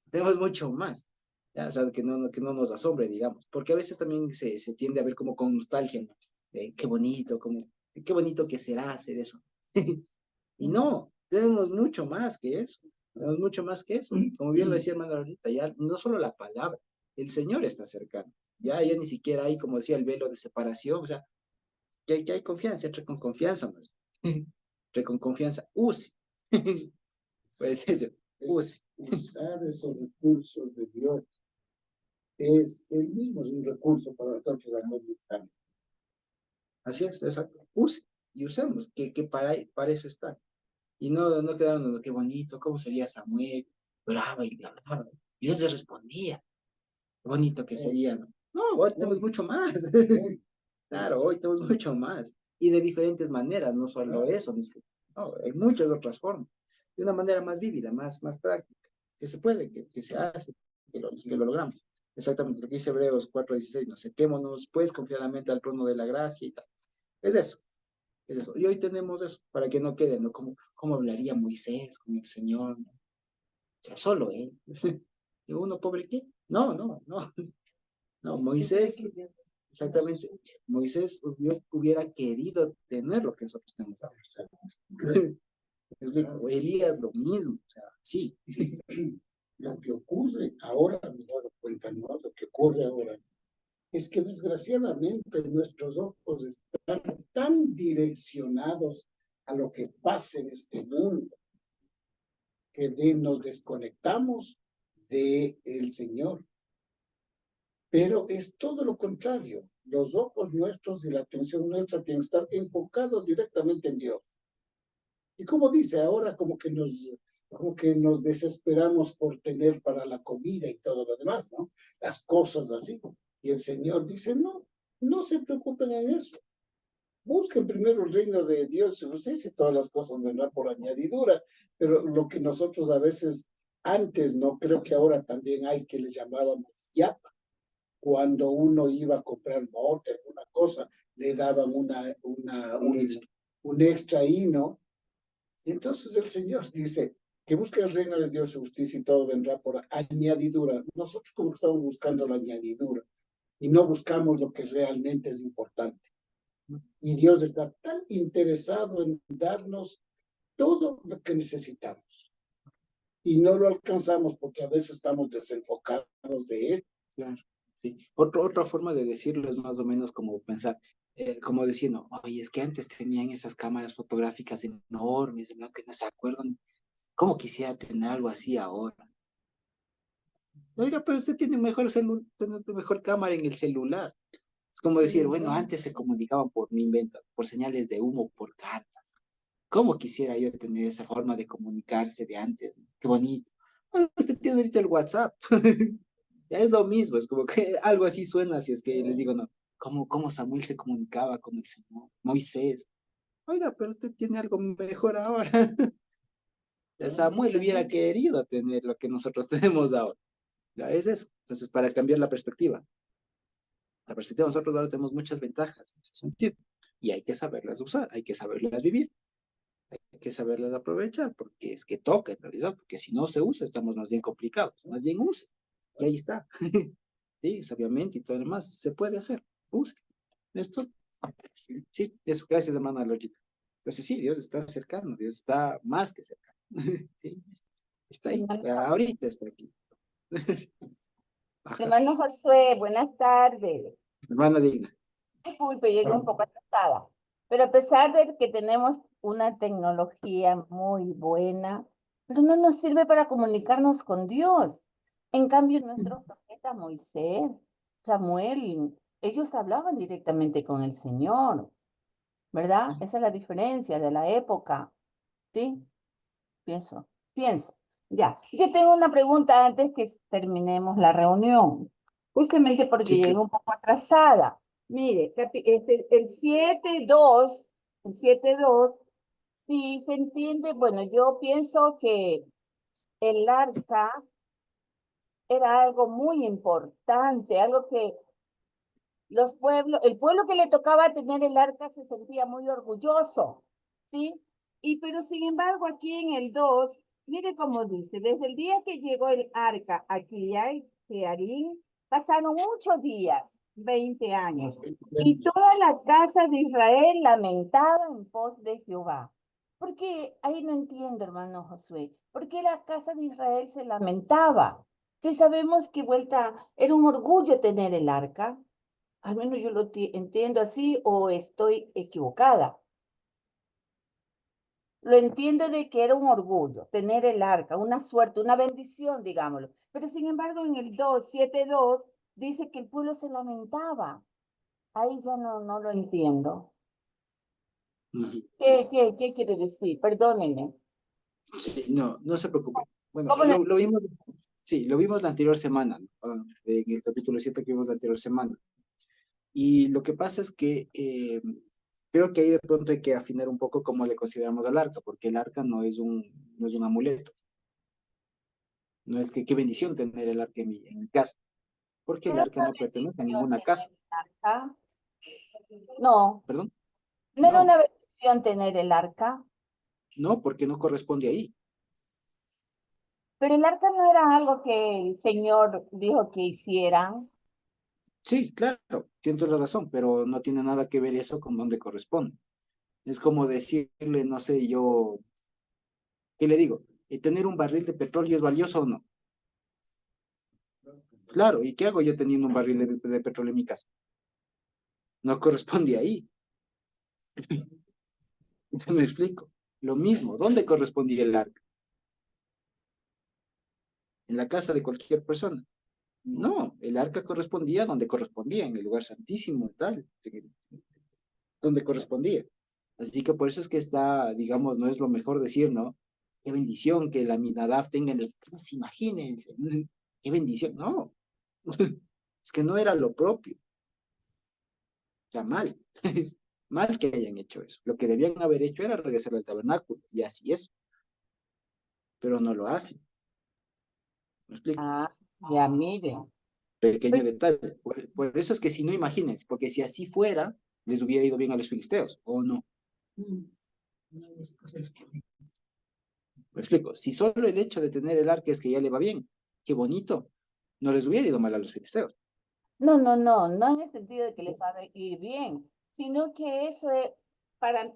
Tenemos mucho más. Ya, o sea, que no nos asombre, digamos. Porque a veces también se tiende a ver como con nostalgia, ¿no? Qué bonito, como, qué bonito que será hacer eso. Y no, tenemos mucho más que eso. Tenemos mucho más que eso. Como bien lo decía hermano ahorita, ya no solo la palabra, el Señor está cercano. Ya ni siquiera hay, como decía, el velo de separación. O sea, que hay confianza, entre con confianza más. Entre con confianza, use. Pues eso, use. Usar esos recursos de Dios es el mismo, es un recurso para nosotros administrar. Así es, exacto. Use y usemos, que para eso está. Y no quedaron, qué bonito, cómo sería Samuel, oraba y le hablaba. Y Dios le respondía, qué bonito que sería, ¿no? No, hoy tenemos mucho más. Claro, hoy tenemos mucho más. Y de diferentes maneras, no solo eso, no, hay muchas otras formas. De una manera más vívida, más práctica, que se puede, que se hace, que lo logramos. Exactamente lo que dice Hebreos 4:16, no acerquémonos pues confiadamente al trono de la gracia y tal. Es eso, es eso. Y hoy tenemos eso, para que no quede, ¿no? ¿Cómo hablaría Moisés con el Señor? ¿No? O sea, solo él. ¿Y uno pobre qué? No, Moisés, exactamente, Moisés hubiera querido tener lo que nosotros tenemos ahora. O Elías lo mismo, o sea, sí. Lo que ocurre ahora, me he dado cuenta, ¿no? Lo que ocurre ahora es que desgraciadamente nuestros ojos están tan direccionados a lo que pasa en este mundo que nos desconectamos del Señor. Pero es todo lo contrario. Los ojos nuestros y la atención nuestra tienen que estar enfocados directamente en Dios. Y como dice ahora, como que nos desesperamos por tener para la comida y todo lo demás, ¿no? Las cosas así. Y el Señor dice, no se preocupen en eso. Busquen primero el reino de Dios y justicia y todas las cosas vendrán por añadidura. Pero lo que nosotros a veces antes, no creo que ahora también hay, que les llamábamos yapa. Cuando uno iba a comprar mote, alguna cosa, le daban un extra ahí, ¿no? Y entonces el Señor dice que busque el reino de Dios, su justicia y todo vendrá por añadidura. Nosotros como que estamos buscando la añadidura y no buscamos lo que realmente es importante. Y Dios está tan interesado en darnos todo lo que necesitamos. Y no lo alcanzamos porque a veces estamos desenfocados de Él. Claro, sí. Otra forma de decirlo es más o menos como pensar, como diciendo, oye, es que antes tenían esas cámaras fotográficas enormes, ¿no? Que no se acuerdan. ¿Cómo quisiera tener algo así ahora? Oiga, pero usted tiene tiene mejor cámara en el celular. Es como decir, bueno, antes se comunicaban por mi invento, por señales de humo, por cartas. ¿Cómo quisiera yo tener esa forma de comunicarse de antes? ¿No? Qué bonito. Ah, usted tiene ahorita el WhatsApp. Ya es lo mismo, es como que algo así suena, si es que les digo, no, ¿cómo Samuel se comunicaba con el Señor? Moisés. Oiga, pero usted tiene algo mejor ahora. Samuel hubiera querido tener lo que nosotros tenemos ahora. Ya es eso. Entonces, para cambiar la perspectiva, nosotros ahora tenemos muchas ventajas en ese sentido. Y hay que saberlas usar, hay que saberlas vivir, hay que saberlas aprovechar, porque es que toca en realidad, porque si no se usa, estamos más bien complicados. Más bien use. Y ahí está. Sí, sabiamente y todo lo demás se puede hacer. Busque. Esto. Sí, eso. Gracias, hermana Lorita. Entonces, sí, Dios está cercano, Dios está más que cercano. Sí, está ahí. Ahorita está aquí. Ajá. Hermano Josué, buenas tardes. Hermana Digna. Disculpe, llegué un poco atrasada, pero a pesar de que tenemos una tecnología muy buena, pero no nos sirve para comunicarnos con Dios. En cambio, nuestro profeta Moisés, Samuel, ellos hablaban directamente con el Señor, ¿verdad? Esa es la diferencia de la época, ¿sí? Pienso. Ya, yo tengo una pregunta antes que terminemos la reunión. justamente porque Sí, llegué un poco atrasada. Mire, el 7.2, el 7.2, sí se entiende, bueno, yo pienso que el arca era algo muy importante, algo que el pueblo que le tocaba tener el arca se sentía muy orgulloso, ¿sí? Pero sin embargo, aquí en el 2, mire cómo dice, desde el día que llegó el arca a Kiriat Jearim, pasaron muchos días, 20 años, y toda la casa de Israel lamentaba en pos de Jehová. ¿Por qué? Ahí no entiendo, hermano Josué. ¿Por qué la casa de Israel se lamentaba? Si sabemos que era un orgullo tener el arca. Al menos yo lo entiendo así o estoy equivocada. Lo entiendo de que era un orgullo tener el arca, una suerte, una bendición, digámoslo. Pero sin embargo, en el 7.2 dice que el pueblo se lamentaba. Ahí ya no lo entiendo. Ujú. ¿Qué quiere decir? Perdónenme. Sí, no se preocupe. Bueno, ¿Cómo le- lo vimos, sí, lo vimos la anterior semana, ¿no? En el capítulo 7 que vimos la anterior semana. Y lo que pasa es que creo que ahí de pronto hay que afinar un poco cómo le consideramos al arca, porque el arca no es un amuleto. No es que qué bendición tener el arca en mi casa, porque el ¿Era arca una no pertenece a bendición ninguna tener casa. el arca? No, ¿Perdón? no era No, una bendición tener el arca, no, porque no corresponde ahí. pero el arca no era algo que el Señor dijo que hicieran. Sí, claro, tienes toda la razón, pero no tiene nada que ver eso con dónde corresponde. Es como decirle, no sé, yo, ¿qué le digo? ¿Tener un barril de petróleo es valioso o no? Claro, ¿y qué hago yo teniendo un barril de petróleo en mi casa? No corresponde ahí. Me explico. Lo mismo, ¿dónde correspondía el arca? ¿En la casa de cualquier persona? No, el arca correspondía donde correspondía, en el lugar santísimo, tal, donde correspondía. Así que por eso es que está, digamos, no es lo mejor decir, ¿no? Qué bendición que la Minadab tenga en el... Pues imagínense, qué bendición, no. Es que no era lo propio. O sea, mal. Mal que hayan hecho eso. Lo que debían haber hecho era regresar al tabernáculo, y así es, pero no lo hacen. ¿Me explico? Ah, ya mire. Pequeño detalle. Por eso es que si no, imagínense, porque si así fuera, les hubiera ido bien a los filisteos, ¿o no? Me explico. Si solo el hecho de tener el arca es que ya le va bien, qué bonito, no les hubiera ido mal a los filisteos. No en el sentido de que les va a ir bien, sino que eso es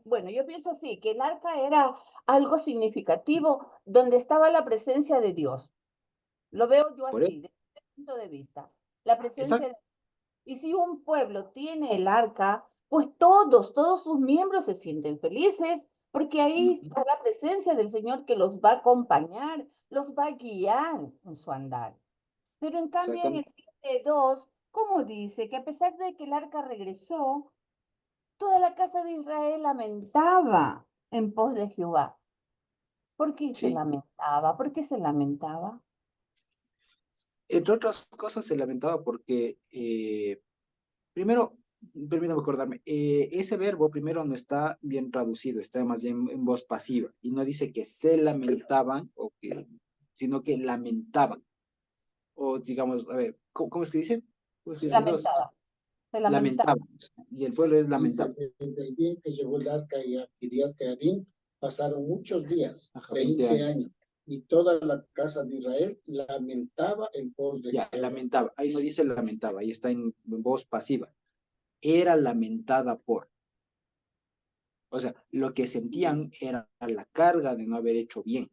bueno, yo pienso así, que el arca era algo significativo donde estaba la presencia de Dios. Lo veo yo Por eso, así, desde este punto de vista. La presencia exacto. de Y si un pueblo tiene el arca, pues todos sus miembros se sienten felices, porque ahí está la presencia del Señor que los va a acompañar, los va a guiar en su andar. Pero en cambio en el Exactamente. 7.2, ¿cómo dice? Que a pesar de que el arca regresó, toda la casa de Israel lamentaba en pos de Jehová. ¿Por qué se Sí. lamentaba? ¿Por qué se lamentaba? Entre otras cosas se lamentaba porque, primero, permítame acordarme, ese verbo primero no está bien traducido, está más bien en voz pasiva, y no dice que se lamentaban, sino que lamentaban. O digamos, a ver, ¿cómo es que dice? ¿Cómo es que dice el dos? Lamentaba, se lamentaba. Lamentaban. Y el pueblo es Dice lamentable. que desde el día que llegó el arca y a Kiriat Jearim pasaron muchos días, Ajá, 20 20 años, y toda la casa de Israel lamentaba en pos de Ya, Jehová. lamentaba. Ahí no dice lamentaba, ahí está en voz pasiva. Era lamentada por. O sea, lo que sentían era la carga de no haber hecho bien.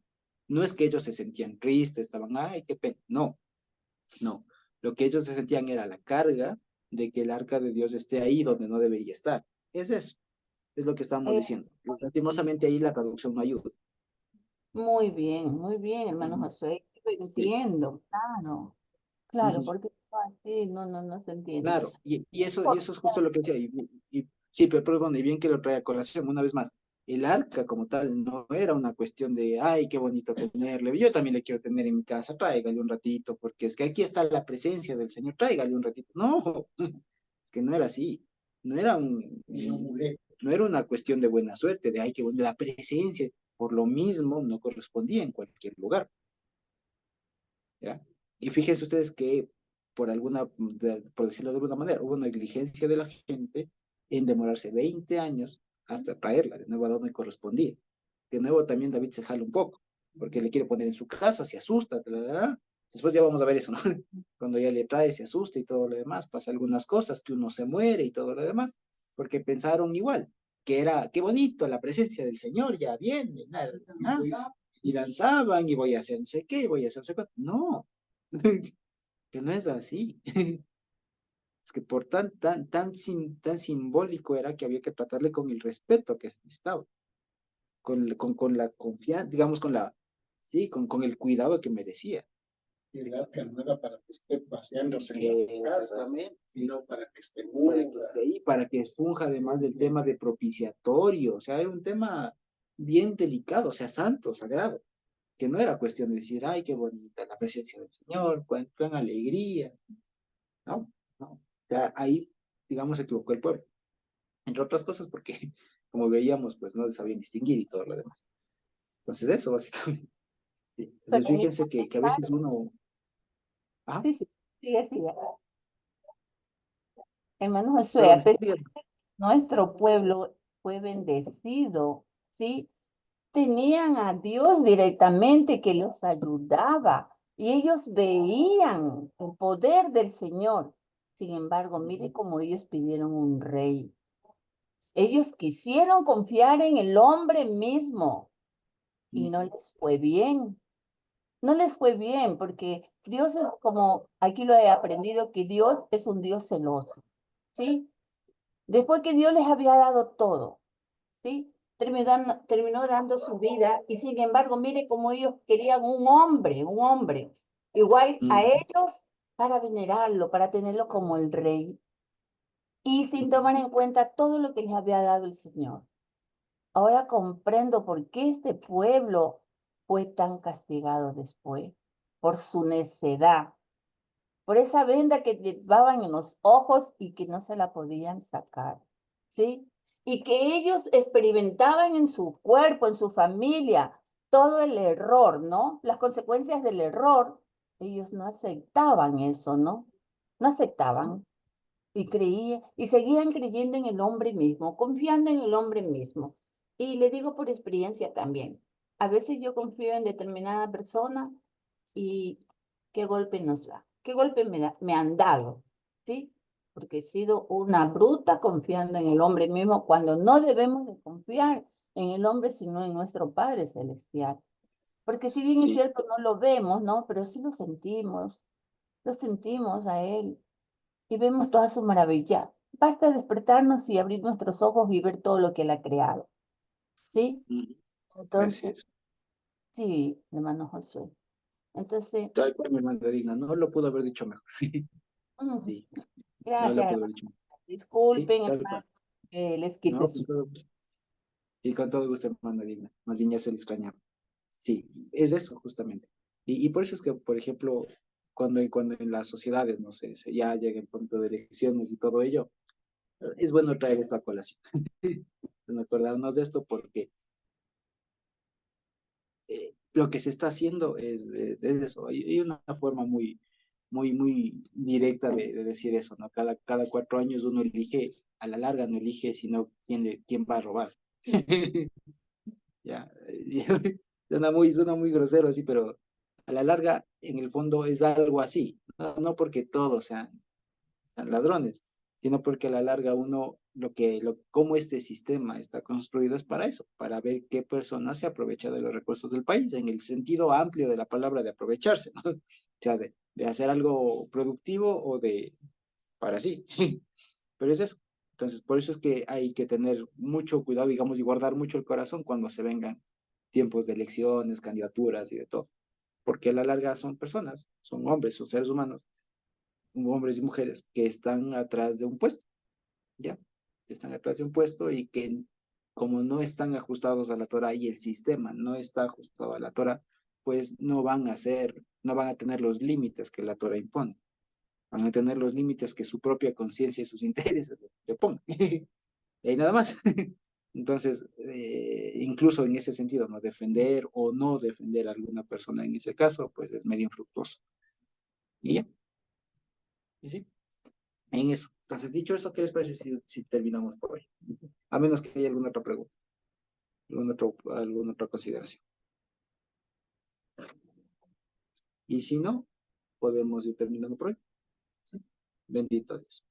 No es que ellos se sentían tristes, estaban, ay, qué pena. No, no. Lo que ellos se sentían era la carga de que el arca de Dios esté ahí donde no debería estar. Es eso, es lo que estamos diciendo. Lastimosamente ahí la traducción no ayuda. Muy bien, hermano Ujú. Josué. Lo Sí. entiendo, claro, Ujú. porque así no se entiende. Claro, y eso es justo lo que decía. Sí, pero perdón, y bien que lo trae a colación una vez más. el arca como tal no era una cuestión de, ay, qué bonito tenerle, yo también le quiero tener en mi casa, tráigale un ratito, porque es que aquí está la presencia del Señor, tráigale un ratito. No, es que no era así, no era no era una cuestión de buena suerte, de, ay, qué bueno, la presencia, por lo mismo no correspondía en cualquier lugar, ¿ya? Y fíjense ustedes que por por decirlo de alguna manera, hubo negligencia de la gente en demorarse 20 años hasta traerla de nuevo a donde correspondía. De nuevo también David se jala un poco, porque le quiere poner en su casa, se asusta, después ya vamos a ver eso, ¿no? Cuando ya le trae, se asusta y todo lo demás, pasa algunas cosas, que uno se muere y todo lo demás, porque pensaron igual, que era, qué bonito la presencia del Señor, ya viene, y danzaban, y voy a hacer no sé qué, voy a hacer no sé qué. No, que no es así. Es que por tan simbólico era que había que tratarle con el respeto que se necesitaba, con la confianza, digamos, sí, con el cuidado que merecía. Y el arca no era para que esté paseándose en las casas, sino para que esté ahí, para que funja además del tema de propiciatorio, o sea, era un tema bien delicado, o sea, santo, sagrado, que no era cuestión de decir, ay, qué bonita la presencia del Señor, cuán alegría, no, no, o sea, ahí, digamos, se equivocó el pueblo, entre otras cosas porque, como veíamos, pues no sabían distinguir y todo lo demás. Entonces, eso, básicamente. Sí. Entonces, Pero fíjense que a veces uno... Ah, sí, sí, sigue, sigue. Hermano Josué, perdón, a pesar sigue. de que nuestro pueblo fue bendecido, ¿sí? Tenían a Dios directamente que los ayudaba y ellos veían el poder del Señor. Sin embargo, mire cómo ellos pidieron un rey. Ellos quisieron confiar en el hombre mismo y no les fue bien. No les fue bien porque Dios es como, aquí lo he aprendido, que Dios es un Dios celoso, ¿sí? Después que Dios les había dado todo, ¿sí? Terminó dando su vida y sin embargo, mire cómo ellos querían un hombre, igual a ellos para venerarlo, para tenerlo como el rey y sin tomar en cuenta todo lo que les había dado el Señor. Ahora comprendo por qué este pueblo fue tan castigado después, por su necedad, por esa venda que llevaban en los ojos y que no se la podían sacar, ¿sí? Y que ellos experimentaban en su cuerpo, en su familia, todo el error, ¿no? Las consecuencias del error, ellos no aceptaban eso, ¿no? No aceptaban y creían, y seguían creyendo en el hombre mismo, confiando en el hombre mismo. Y le digo por experiencia también, a veces yo confío en determinada persona y qué golpe nos da, qué golpe me han dado, ¿sí? Porque he sido una bruta confiando en el hombre mismo cuando no debemos de confiar en el hombre, sino en nuestro Padre Celestial. Porque si bien es Sí, cierto, no lo vemos, ¿no? Pero sí lo sentimos a Él y vemos toda su maravilla. Basta despertarnos y abrir nuestros ojos y ver todo lo que Él ha creado, ¿sí? así Entonces, es. sí, hermano Josué. Entonces, Tal cual, mi hermana Digna, no lo pudo haber dicho mejor. mm, Sí, no lo gracias, pudo haber hermano. dicho mejor. Sí, Disculpen, tal hermano, cual. que les quite No, con su... todo gusto. Y con todo gusto, hermana Digna. Más bien ya se le extrañaba. Sí, es eso, justamente. Y por eso es que, por ejemplo, cuando en las sociedades, no sé, ya llega el punto de elecciones y todo ello, es bueno traer esta colación. Bueno, acordarnos de esto porque lo que se está haciendo es eso. Hay una forma muy directa de decir eso, ¿no? Cada 4 años uno elige, a la larga no elige, sino quién va a robar. Ya, suena muy grosero así, pero a la larga, en el fondo, es algo así. No porque todos sean ladrones, sino porque a la larga uno, cómo este sistema está construido es para eso, para ver qué persona se aprovecha de los recursos del país, en el sentido amplio de la palabra de aprovecharse, ¿no? O sea, de hacer algo productivo o para sí. Pero es eso. Entonces, por eso es que hay que tener mucho cuidado, digamos, y guardar mucho el corazón cuando se vengan tiempos de elecciones, candidaturas y de todo. Porque a la larga son personas, son hombres, son seres humanos, hombres y mujeres que están atrás de un puesto, ¿ya? Que están atrás de un puesto y que como no están ajustados a la Torah y el sistema no está ajustado a la Torah, pues no van a tener los límites que la Torah impone. Van a tener los límites que su propia conciencia y sus intereses le pongan. Y nada más. Entonces, incluso en ese sentido, no defender o no defender a alguna persona en ese caso, pues es medio infructuoso. Y ya. Y sí, en eso. Entonces, dicho eso, ¿qué les parece si terminamos por hoy? A menos que haya alguna otra pregunta, alguna otra consideración. Y si no, podemos ir terminando por hoy. ¿Sí? Bendito Dios.